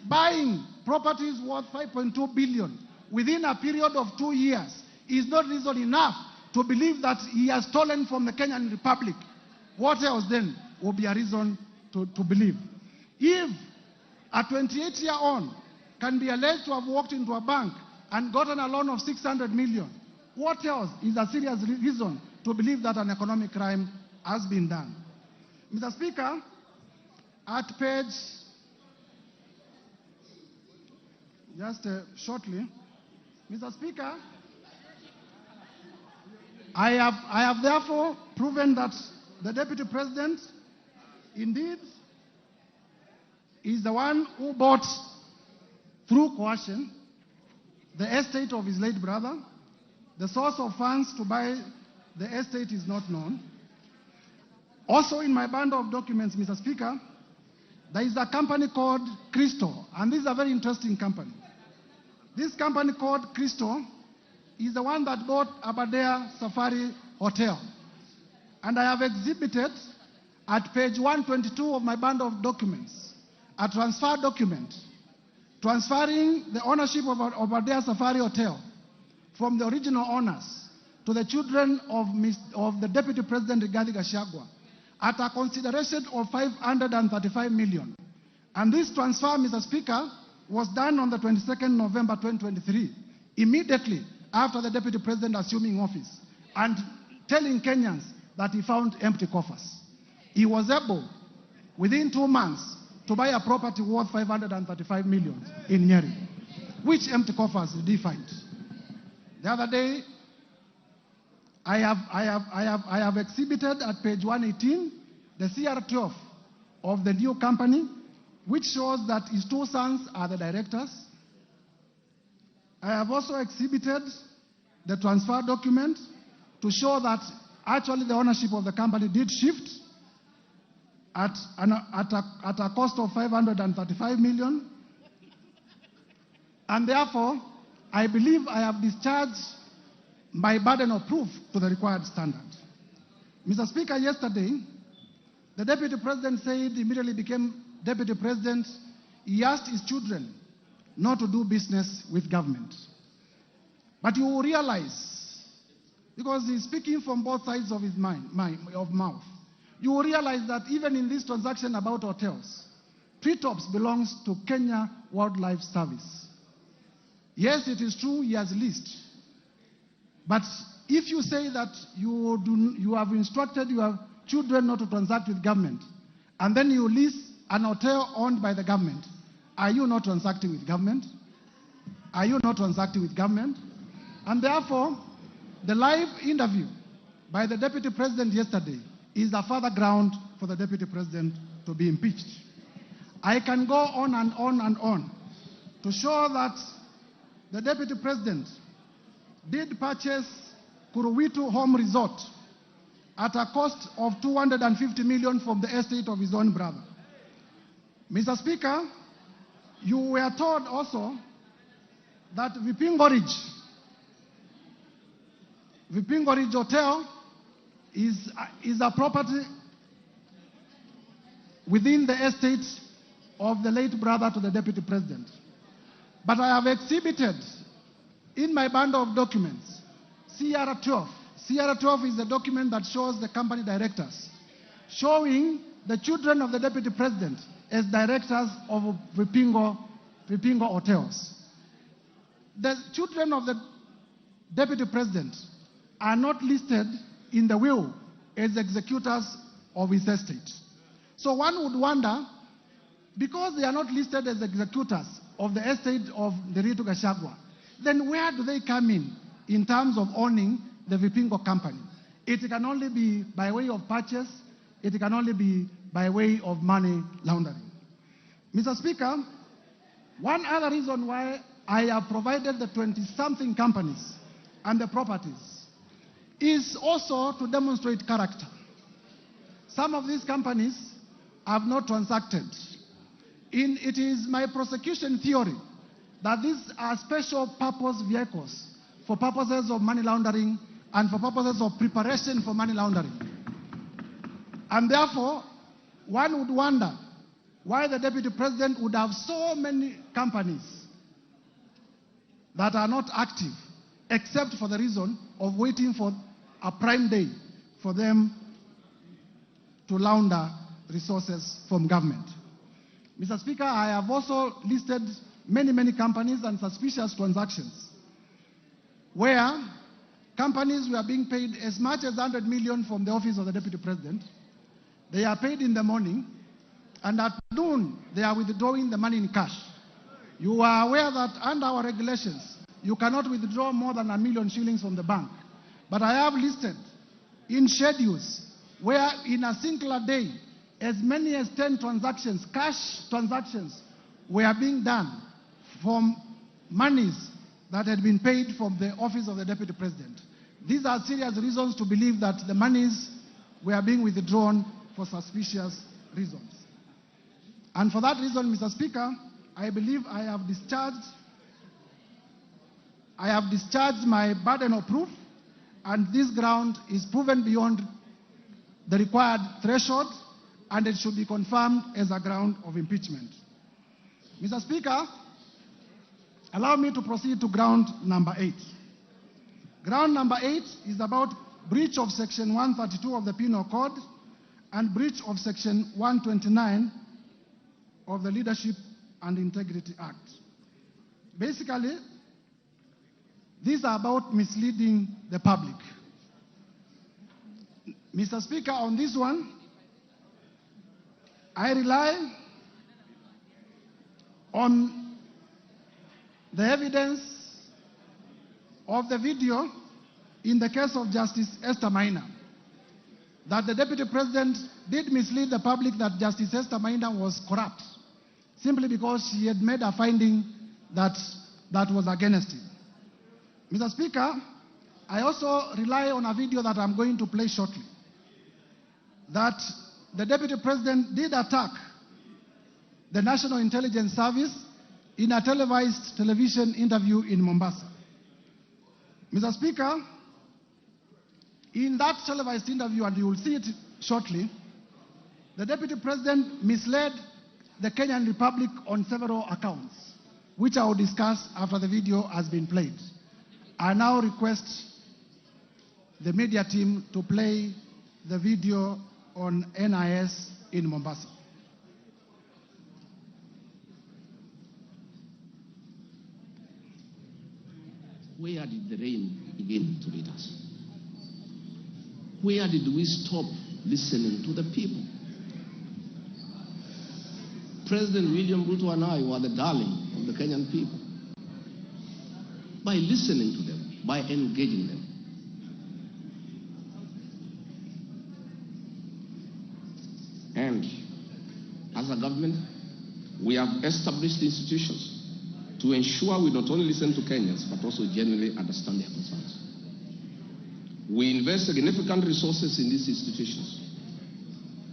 buying properties worth 5.2 billion within a period of 2 years is not reason enough to believe that he has stolen from the Kenyan Republic. What else then will be a reason to believe? If a 28-year-old can be alleged to have walked into a bank and gotten a loan of 600 million, what else is a serious reason to believe that an economic crime has been done? Mr. Speaker, at page, shortly, Mr. Speaker, I have therefore proven that the Deputy President indeed is the one who bought through coercion the estate of his late brother. The source of funds to buy the estate is not known. Also in my bundle of documents, Mr. Speaker, there is a company called Crystal, and this is a very interesting company. This company called Crystal is the one that bought Aberdare Safari Hotel. And I have exhibited at page 122 of my bundle of documents a transfer document transferring the ownership of Aberdare Safari Hotel from the original owners to the children of the Deputy President Rigathi Gachagua at a consideration of 535 million. And this transfer, Mr. Speaker, was done on the 22nd November 2023, immediately after the Deputy President assuming office, and telling Kenyans that he found empty coffers. He was able, within 2 months, to buy a property worth 535 million in Nyeri. Which empty coffers did he find? The other day, I have exhibited at page 118 the CR12 of the new company, which shows that his 2 sons are the directors. I have also exhibited the transfer document to show that actually the ownership of the company did shift at a cost of 535 million. And therefore, I believe I have discharged my burden of proof to the required standard. Mr. Speaker, yesterday, the Deputy President said he immediately became Deputy President. He asked his children not to do business with government. But you will realize because he's speaking from both sides of his mouth, you will realize that even in this transaction about hotels, Treetops belongs to Kenya Wildlife Service. Yes, it is true he has leased. But if you say that you have instructed your children not to transact with government, and then you lease an hotel owned by the government, are you not transacting with government? Are you not transacting with government? And therefore, the live interview by the Deputy President yesterday is a further ground for the Deputy President to be impeached. I can go on and on and on to show that the Deputy President did purchase Kuruwitu Home Resort at a cost of 250 million from the estate of his own brother. Mr. Speaker, you were told also that Vipingo Ridge Hotel is a property within the estate of the late brother to the Deputy President. But I have exhibited in my bundle of documents CR12. CR12 is the document that shows the company directors, showing the children of the Deputy President as directors of Vipingo Hotels. The children of the Deputy President are not listed in the will as executors of his estate. So one would wonder, because they are not listed as executors of the estate of Nderitu Gachagua, then where do they come in terms of owning the Vipingo company? It can only be by way of purchase. It can only be by way of money laundering. Mr. Speaker, one other reason why I have provided the 20-something companies and the properties is also to demonstrate character. Some of these companies have not transacted. It is my prosecution theory that these are special purpose vehicles for purposes of money laundering and for purposes of preparation for money laundering. And therefore, one would wonder why the Deputy President would have so many companies that are not active, except for the reason of waiting for a prime day for them to launder resources from government. Mr. Speaker, I have also listed many companies and suspicious transactions where companies were being paid as much as 100 million from the office of the Deputy President. They are paid in the morning, and at noon, they are withdrawing the money in cash. You are aware that under our regulations, you cannot withdraw more than 1 million shillings from the bank. But I have listed in schedules where in a singular day, as many as 10 transactions, cash transactions, were being done from monies that had been paid from the office of the Deputy President. These are serious reasons to believe that the monies were being withdrawn for suspicious reasons. And for that reason, Mr. Speaker, I believe I have discharged my burden of proof, and this ground is proven beyond the required threshold, and it should be confirmed as a ground of impeachment. Mr. Speaker, allow me to proceed to ground number 8. Ground number 8 is about breach of Section 132 of the Penal Code and breach of Section 129 of the Leadership and Integrity Act. Basically, these are about misleading the public. Mr. Speaker, on this one, I rely on the evidence of the video in the case of Justice Esther Maina, that the Deputy President did mislead the public that Justice Esther Maina was corrupt, simply because she had made a finding that was against him. Mr. Speaker, I also rely on a video that I'm going to play shortly, that the Deputy President did attack the National Intelligence Service in a televised television interview in Mombasa. Mr. Speaker, in that televised interview, and you will see it shortly, the Deputy President misled the Kenyan Republic on several accounts, which I will discuss after the video has been played. I now request the media team to play the video on NIS in Mombasa. Where did the rain begin to lead us? Where did we stop listening to the people? President William Ruto and I were the darling of the Kenyan people. By listening to them, by engaging them. And as a government, we have established institutions to ensure we not only listen to Kenyans, but also genuinely understand their concerns. We invest significant resources in these institutions,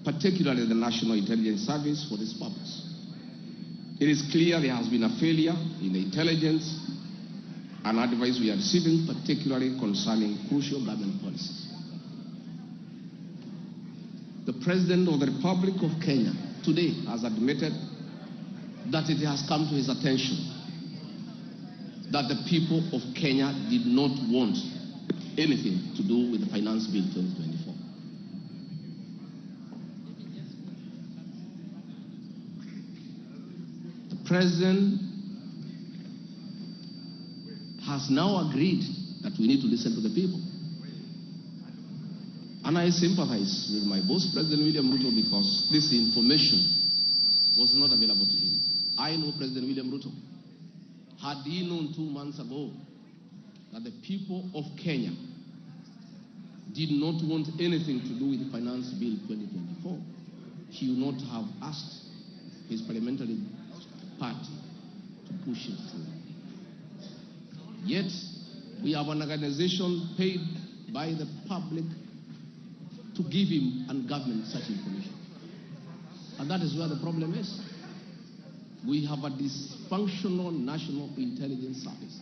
particularly the National Intelligence Service, for this purpose. It is clear there has been a failure in the intelligence and advice we are receiving, particularly concerning crucial government policies. The President of the Republic of Kenya today has admitted that it has come to his attention that the people of Kenya did not want anything to do with the Finance Bill 2024. The President has now agreed that we need to listen to the people. And I sympathize with my boss, President William Ruto, because this information was not available to him. I know President William Ruto. Had he known 2 months ago that the people of Kenya did not want anything to do with the Finance Bill 2024, he would not have asked his parliamentary party to push it through. Yet, we have an organization paid by the public to give him and government such information. And that is where the problem is. We have a dysfunctional National Intelligence Service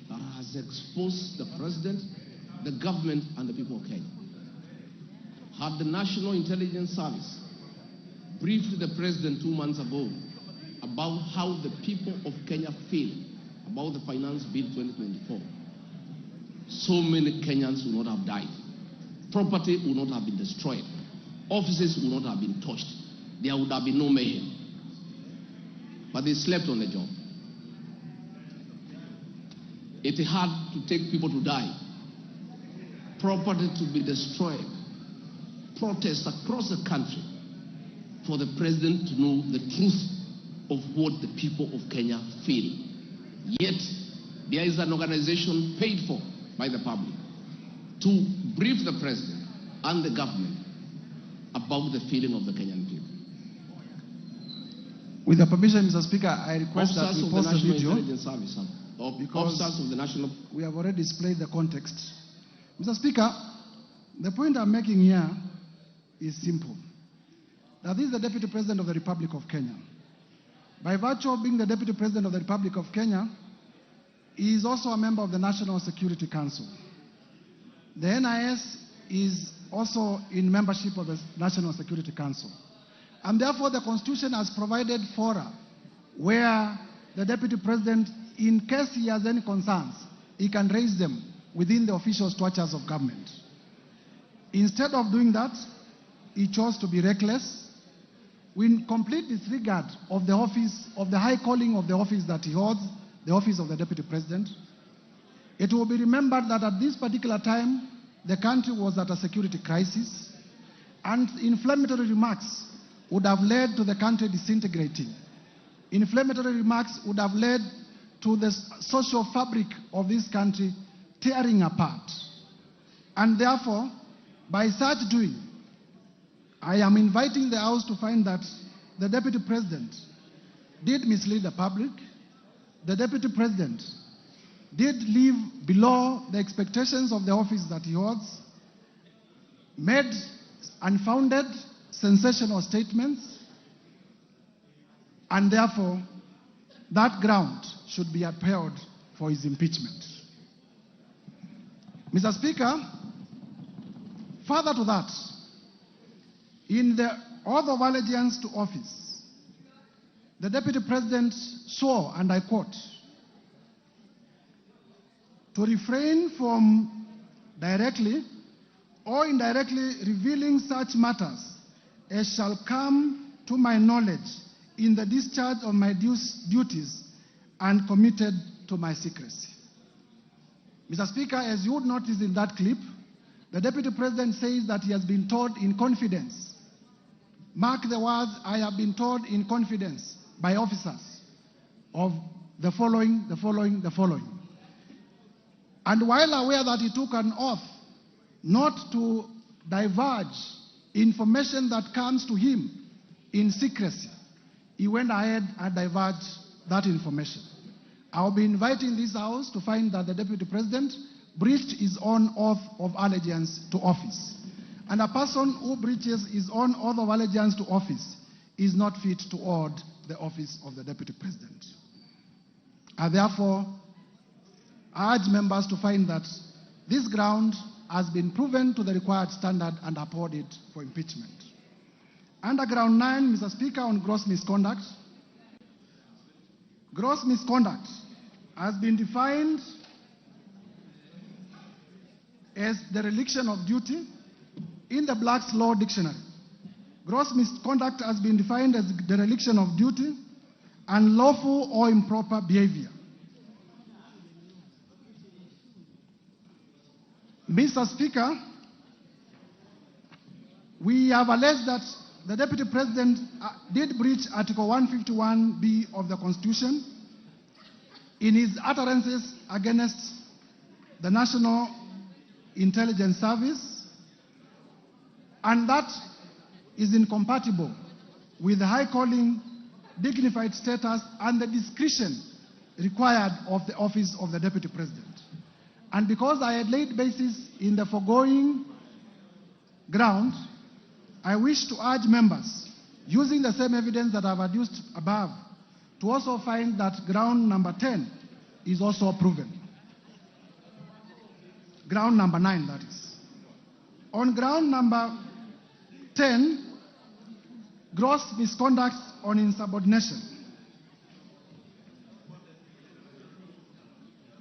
that has exposed the President, the government, and the people of Kenya. Had the National Intelligence Service briefed the President 2 months ago about how the people of Kenya feel about the Finance Bill 2024, so many Kenyans would not have died. Property would not have been destroyed. Offices would not have been touched. There would have been no mayhem. But they slept on the job. It had to take people to die, property to be destroyed, protests across the country for the President to know the truth of what the people of Kenya feel. Yet, there is an organization paid for by the public to brief the President and the government about the feeling of the Kenyan people. With your permission, Mr. Speaker, I request that we pause the video. Officers of the National... We have already displayed the context. Mr. Speaker, the point I'm making here is simple. That this is the Deputy President of the Republic of Kenya. By virtue of being the Deputy President of the Republic of Kenya, he is also a member of the National Security Council. The NIS is also in membership of the National Security Council. And therefore, the Constitution has provided fora where the Deputy President, in case he has any concerns, he can raise them within the official structures of government. Instead of doing that, he chose to be reckless, with complete disregard of the office, of the high calling of the office that he holds, the office of the Deputy President. It will be remembered that at this particular time, the country was at a security crisis, and inflammatory remarks would have led to the country disintegrating. Inflammatory remarks would have led to the social fabric of this country tearing apart. And therefore, by such doing, I am inviting the House to find that the Deputy President did mislead the public. The Deputy President did live below the expectations of the office that he holds, made unfounded, sensational statements, and therefore that ground should be upheld for his impeachment. Mr. Speaker, further to that, in the oath of allegiance to office, the Deputy President swore, and I quote, to refrain from directly or indirectly revealing such matters as shall come to my knowledge in the discharge of my duties and committed to my secrecy. Mr. Speaker, as you would notice in that clip, the Deputy President says that he has been told in confidence. Mark the words, I have been told in confidence by officers of the following. And while aware that he took an oath not to divulge information that comes to him in secrecy, he went ahead and divulged that information. I'll be inviting this House to find that the Deputy President breached his own oath of allegiance to office. And a person who breaches his own oath of allegiance to office is not fit to hold the office of the Deputy President. I therefore urge members to find that this ground has been proven to the required standard and uphold it for impeachment. Under ground 9, Mr. Speaker, on gross misconduct. Gross misconduct has been defined as the dereliction of duty in the Black's Law Dictionary. Gross misconduct has been defined as the dereliction of duty, unlawful or improper behavior. Mr. Speaker, we have alleged that the Deputy President did breach Article 151B of the Constitution in his utterances against the National Intelligence Service, and that is incompatible with the high calling, dignified status, and the discretion required of the office of the Deputy President. And because I had laid basis in the foregoing ground, I wish to urge members, using the same evidence that I've adduced above, to also find that ground number 10 is also proven. Ground number 9, that is. On ground number 10, gross misconduct on insubordination.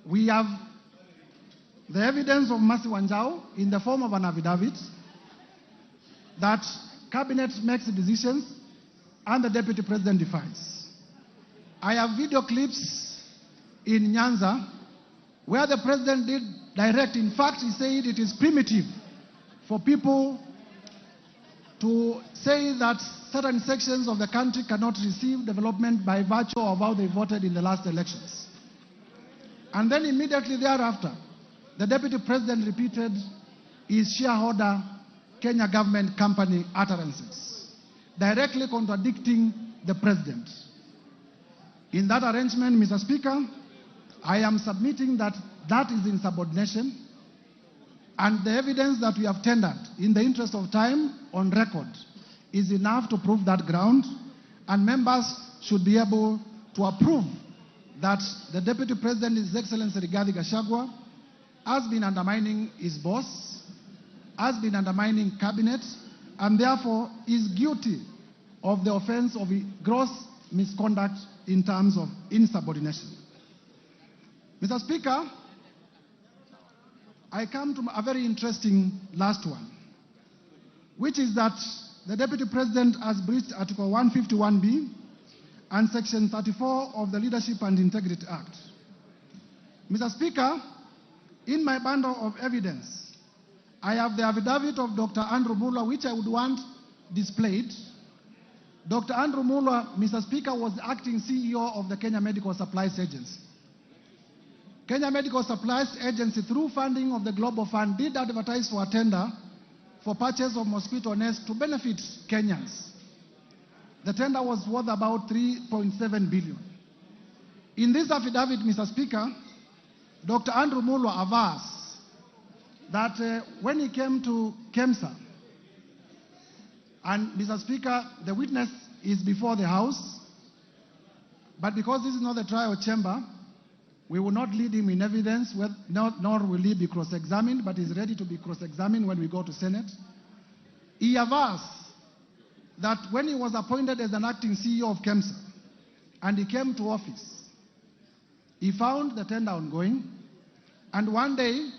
We have the evidence of Mercy Wanjau in the form of an affidavit that cabinet makes decisions and the Deputy President defies. I have video clips in Nyanza where the President did direct. In fact, he said it is primitive for people to say that certain sections of the country cannot receive development by virtue of how they voted in the last elections. And then immediately thereafter, the Deputy President repeated his shareholder Kenya government company utterances, directly contradicting the President. In that arrangement, Mr. Speaker, I am submitting that that is insubordination, and the evidence that we have tendered in the interest of time on record is enough to prove that ground, and members should be able to approve that the Deputy President, His Excellency Rigathi Gachagua, has been undermining his boss, has been undermining cabinet, and therefore is guilty of the offense of gross misconduct in terms of insubordination. Mr. Speaker, I come to a very interesting last one, which is that the Deputy President has breached Article 151B and Section 34 of the Leadership and Integrity Act. Mr. Speaker, in my bundle of evidence, I have the affidavit of Dr. Andrew Muller, which I would want displayed. Dr. Andrew Muller, Mr. Speaker, was the acting CEO of the Kenya Medical Supplies Agency. Kenya Medical Supplies Agency, through funding of the Global Fund, did advertise for a tender for purchase of mosquito nets to benefit Kenyans. The tender was worth about 3.7 billion. In this affidavit, Mr. Speaker, Dr. Andrew Muller avers that when he came to KEMSA, and Mr. Speaker, the witness is before the House, but because this is not the trial chamber, we will not lead him in evidence, nor will he be cross-examined, but is ready to be cross-examined when we go to Senate. He avers that when he was appointed as an acting CEO of KEMSA, and he came to office, he found the tender ongoing, and one day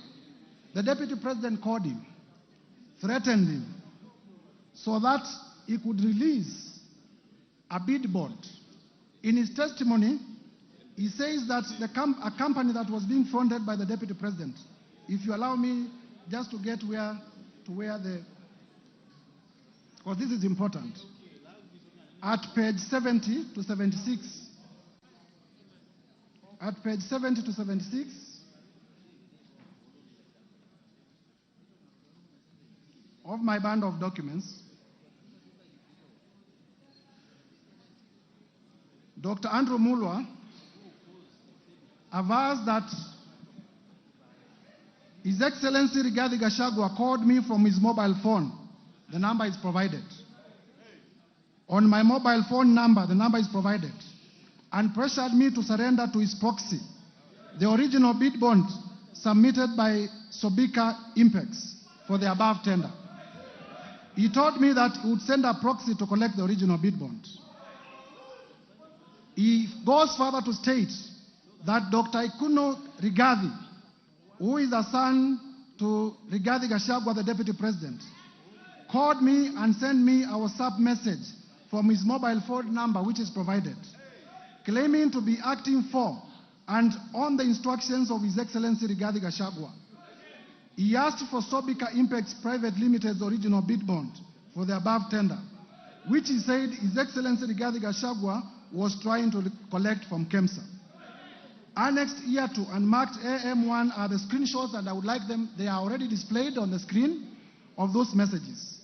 the Deputy President called him, threatened him, so that he could release a bid bond. In his testimony, he says that a company that was being funded by the Deputy President, if you allow me just to get because this is important, at page 70 to 76, at page 70 to 76, of my band of documents, Dr. Andrew Mulwa avers that His Excellency Rigathi Gachagua called me from his mobile phone. The number is provided. On my mobile phone number, the number is provided, and pressured me to surrender to his proxy the original bid bond submitted by Sobika Impex for the above tender. He told me that he would send a proxy to collect the original bid bond. He goes further to state that Dr. Ikuno Rigathi, who is a son to Rigathi Gachagua, the Deputy President, called me and sent me a WhatsApp message from his mobile phone number, which is provided, claiming to be acting for and on the instructions of His Excellency Rigathi Gachagua. He asked for Sobika Impex Private Limited's original bid bond for the above tender, which he said His Excellency Rigathi Gachagua was trying to collect from KEMSA. Annexed here to and marked AM1 are the screenshots, and I would like them, they are already displayed on the screen of those messages.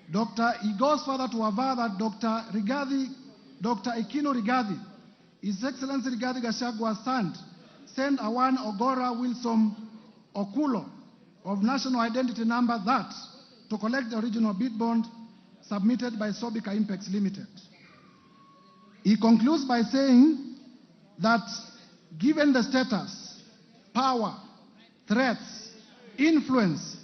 He goes further to aver that Dr. Ikino Rigathi, His Excellency Rigathi Gachagua's son, sent a one Ogora Wilson Okulo of national identity number that to collect the original bid bond submitted by Sobika Impex Limited. He concludes by saying that given the status, power, threats, influence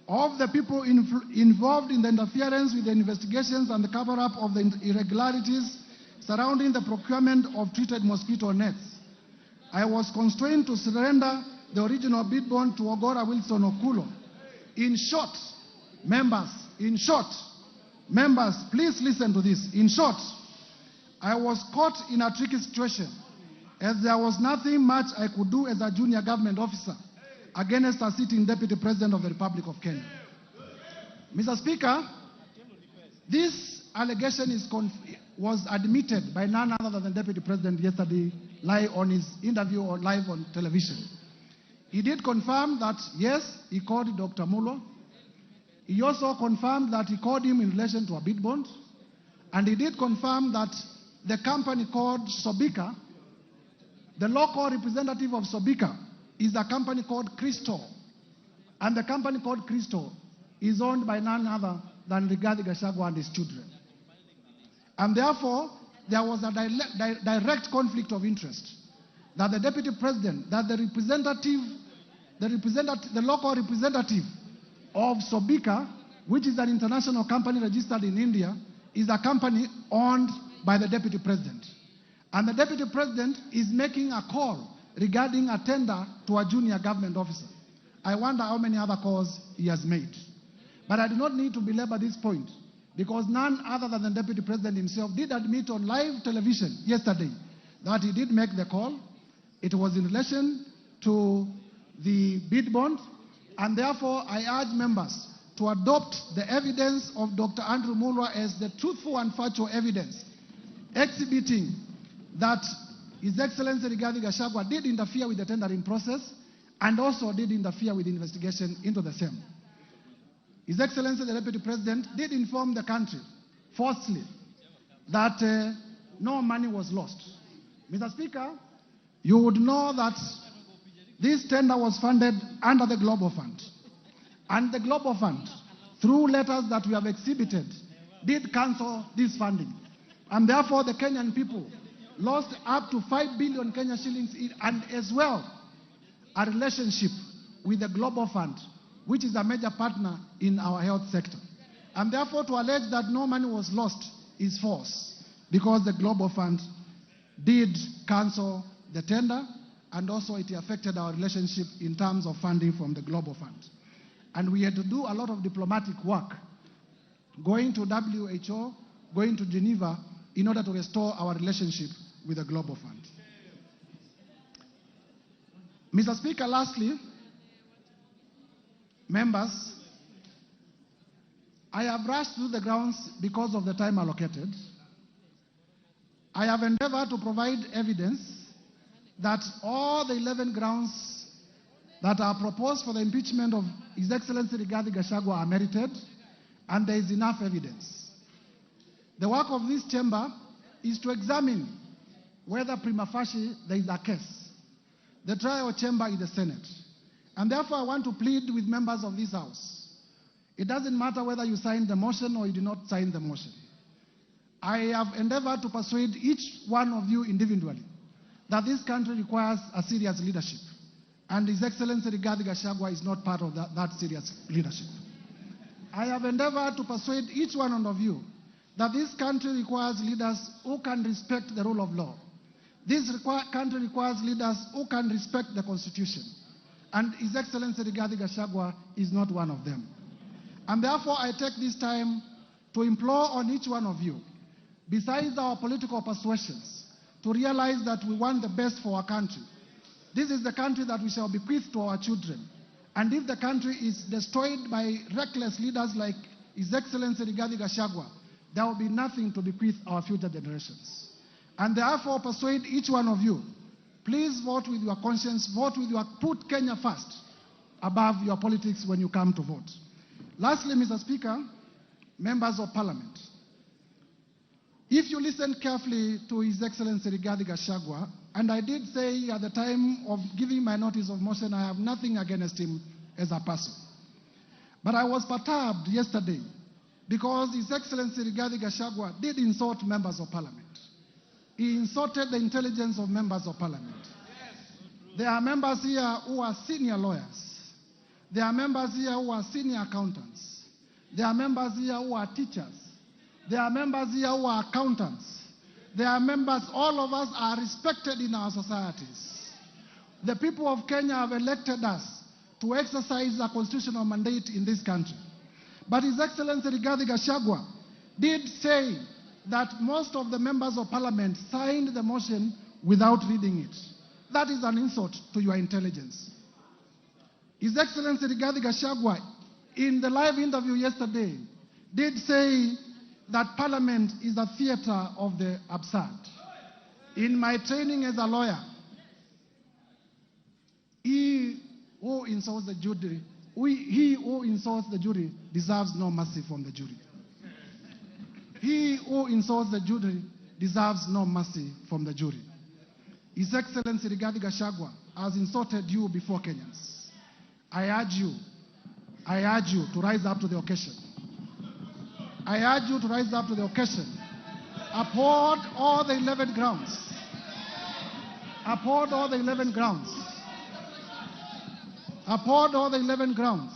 of the people involved in the interference with the investigations and the cover-up of the irregularities surrounding the procurement of treated mosquito nets, I was constrained to surrender the original bid bond to Ogora Wilson Okulo. In short, members, please listen to this. In short, I was caught in a tricky situation, as there was nothing much I could do as a junior government officer against a sitting Deputy President of the Republic of Kenya. Mr. Speaker, this allegation was admitted by none other than the Deputy President yesterday live on his interview or live on television. He did confirm that, yes, he called Dr. Mulwa. He also confirmed that he called him in relation to a bid bond. And he did confirm that the company called Sobika, the local representative of Sobika, is a company called Crystal. And the company called Crystal is owned by none other than Rigathi Gachagua and his children. And therefore, there was a direct conflict of interest that the Deputy President, that the local representative of Sobika, which is an international company registered in India, is a company owned by the Deputy President. And the Deputy President is making a call regarding a tender to a junior government officer. I wonder how many other calls he has made. But I do not need to belabor this point, because none other than the Deputy President himself did admit on live television yesterday that he did make the call. It was in relation to the bid bond, and therefore I urge members to adopt the evidence of Dr. Andrew Mulwa as the truthful and factual evidence, exhibiting that His Excellency Rigathi Gachagua did interfere with the tendering process and also did interfere with the investigation into the same. His Excellency the Deputy President did inform the country falsely that no money was lost. Mr. Speaker, you would know that this tender was funded under the Global Fund. And the Global Fund, through letters that we have exhibited, did cancel this funding. And therefore, the Kenyan people lost up to 5 billion Kenya shillings, and as well a relationship with the Global Fund, which is a major partner in our health sector. And therefore, to allege that no money was lost is false, because the Global Fund did cancel the tender and also it affected our relationship in terms of funding from the Global Fund. And we had to do a lot of diplomatic work, going to WHO, going to Geneva, in order to restore our relationship with the Global Fund. Mr. Speaker, lastly, members, I have rushed through the grounds because of the time allocated. I have endeavored to provide evidence that all the 11 grounds that are proposed for the impeachment of His Excellency Rigathi Gachagua are merited, and there is enough evidence. The work of this chamber is to examine whether prima facie there is a case. The trial chamber is the Senate. And therefore, I want to plead with members of this House. It doesn't matter whether you signed the motion or you did not sign the motion. I have endeavored to persuade each one of you individually that this country requires a serious leadership. And His Excellency Rigathi Gachagua is not part of that serious leadership. I have endeavored to persuade each one of you that this country requires leaders who can respect the rule of law. This country requires leaders who can respect the Constitution. And His Excellency Rigathi Gachagua is not one of them. And therefore, I take this time to implore on each one of you, besides our political persuasions, to realize that we want the best for our country. This is the country that we shall bequeath to our children. And if the country is destroyed by reckless leaders like His Excellency Rigathi Gachagua, there will be nothing to bequeath our future generations. And therefore, persuade each one of you, please vote with your conscience, put Kenya first above your politics when you come to vote. Lastly, Mr. Speaker, members of Parliament, if you listen carefully to His Excellency Rigathi Gachagua, and I did say at the time of giving my notice of motion, I have nothing against him as a person. But I was perturbed yesterday because His Excellency Rigathi Gachagua did insult members of Parliament. He insulted the intelligence of members of Parliament. There are members here who are senior lawyers. There are members here who are senior accountants. There are members here who are teachers. There are members here who are accountants. There are members, all of us are respected in our societies. The people of Kenya have elected us to exercise a constitutional mandate in this country. But His Excellency Rigathi Gachagua did say that most of the members of Parliament signed the motion without reading it. That is an insult to your intelligence. His Excellency Rigathi Gachagua, in the live interview yesterday, did say that Parliament is a theater of the absurd. In my training as a lawyer, he who insults the jury, he who insults the jury deserves no mercy from the jury. He who insults the jury deserves no mercy from the jury. His Excellency Rigathi Gachagua has insulted you before Kenyans. I urge you to rise up to the occasion. I urge you to rise up to the occasion. Uphold all the 11 grounds. Uphold all the 11 grounds. Uphold all the 11 grounds.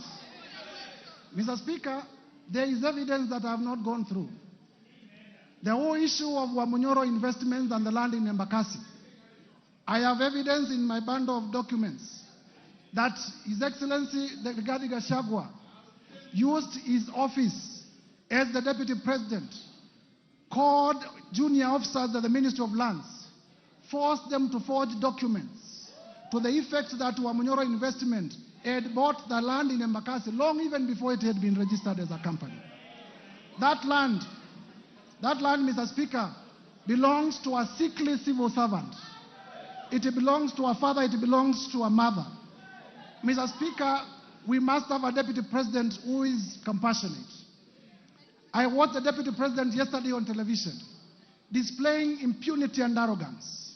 Mr. Speaker, there is evidence that I have not gone through. The whole issue of Wamunyoro investments and the land in Embakasi. I have evidence in my bundle of documents that His Excellency Rigathi Gachagua used his office as the Deputy President, called junior officers at the Ministry of Lands, forced them to forge documents to the effect that Wamunyoro Investment had bought the land in Embakasi long even before it had been registered as a company. That land, Mr. Speaker, belongs to a sickly civil servant. It belongs to a father, it belongs to a mother. Mr. Speaker, we must have a Deputy President who is compassionate. I watched the Deputy President yesterday on television displaying impunity and arrogance.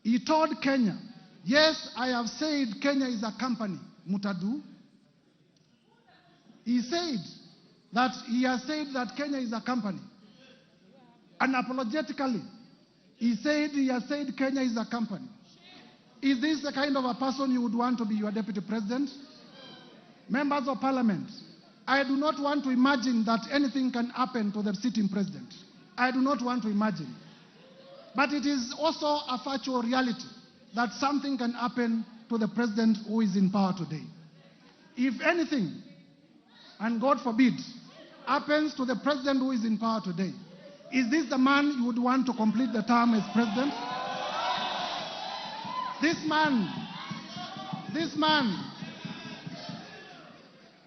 He told Kenya, yes, I have said Kenya is a company, Mutadu. He said that he has said that Kenya is a company. Unapologetically, he has said Kenya is a company. Is this the kind of a person you would want to be your Deputy President? Members of Parliament, I do not want to imagine that anything can happen to the sitting president. I do not want to imagine. But it is also a factual reality that something can happen to the president who is in power today. If anything, and God forbid, happens to the president who is in power today, is this the man you would want to complete the term as president? This man,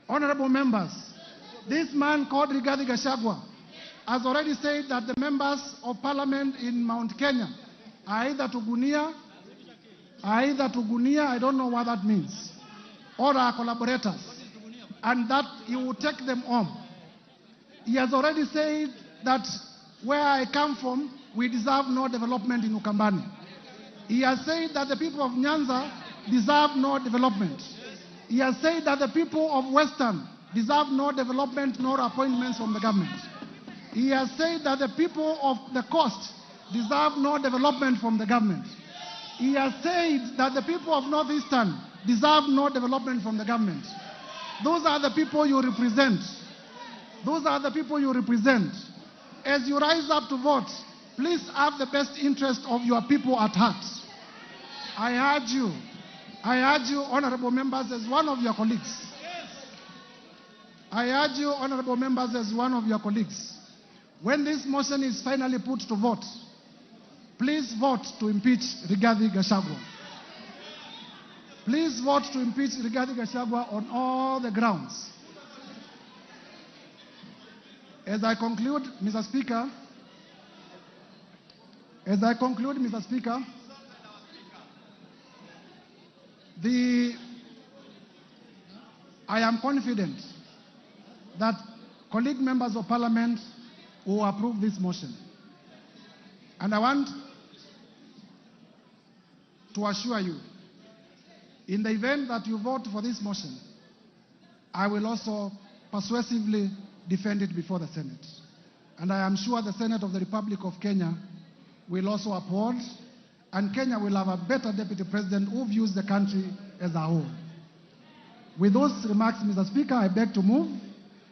honorable members, this man called Rigathi Gachagua has already said that the members of parliament in Mount Kenya are either to Gunia, I don't know what that means, or are collaborators, and that he will take them home. He has already said that where I come from, we deserve no development in Ukambani. He has said that the people of Nyanza deserve no development. He has said that the people of Western deserve no development nor appointments from the government. He has said that the people of the coast deserve no development from the government. He has said that the people of Northeastern deserve no development from the government. Those are the people you represent. Those are the people you represent. As you rise up to vote, please have the best interest of your people at heart. I urge you, honorable members, as one of your colleagues. I urge you, honorable members, as one of your colleagues. When this motion is finally put to vote, please vote to impeach Rigathi Gachagua. Please vote to impeach Rigathi Gachagua on all the grounds. As I conclude, Mr. Speaker, I am confident that colleague members of parliament will approve this motion. And I want to assure you, in the event that you vote for this motion, I will also persuasively defend it before the Senate. And I am sure the Senate of the Republic of Kenya will also uphold, and Kenya will have a better deputy president who views the country as a whole. With those remarks, Mr. Speaker, I beg to move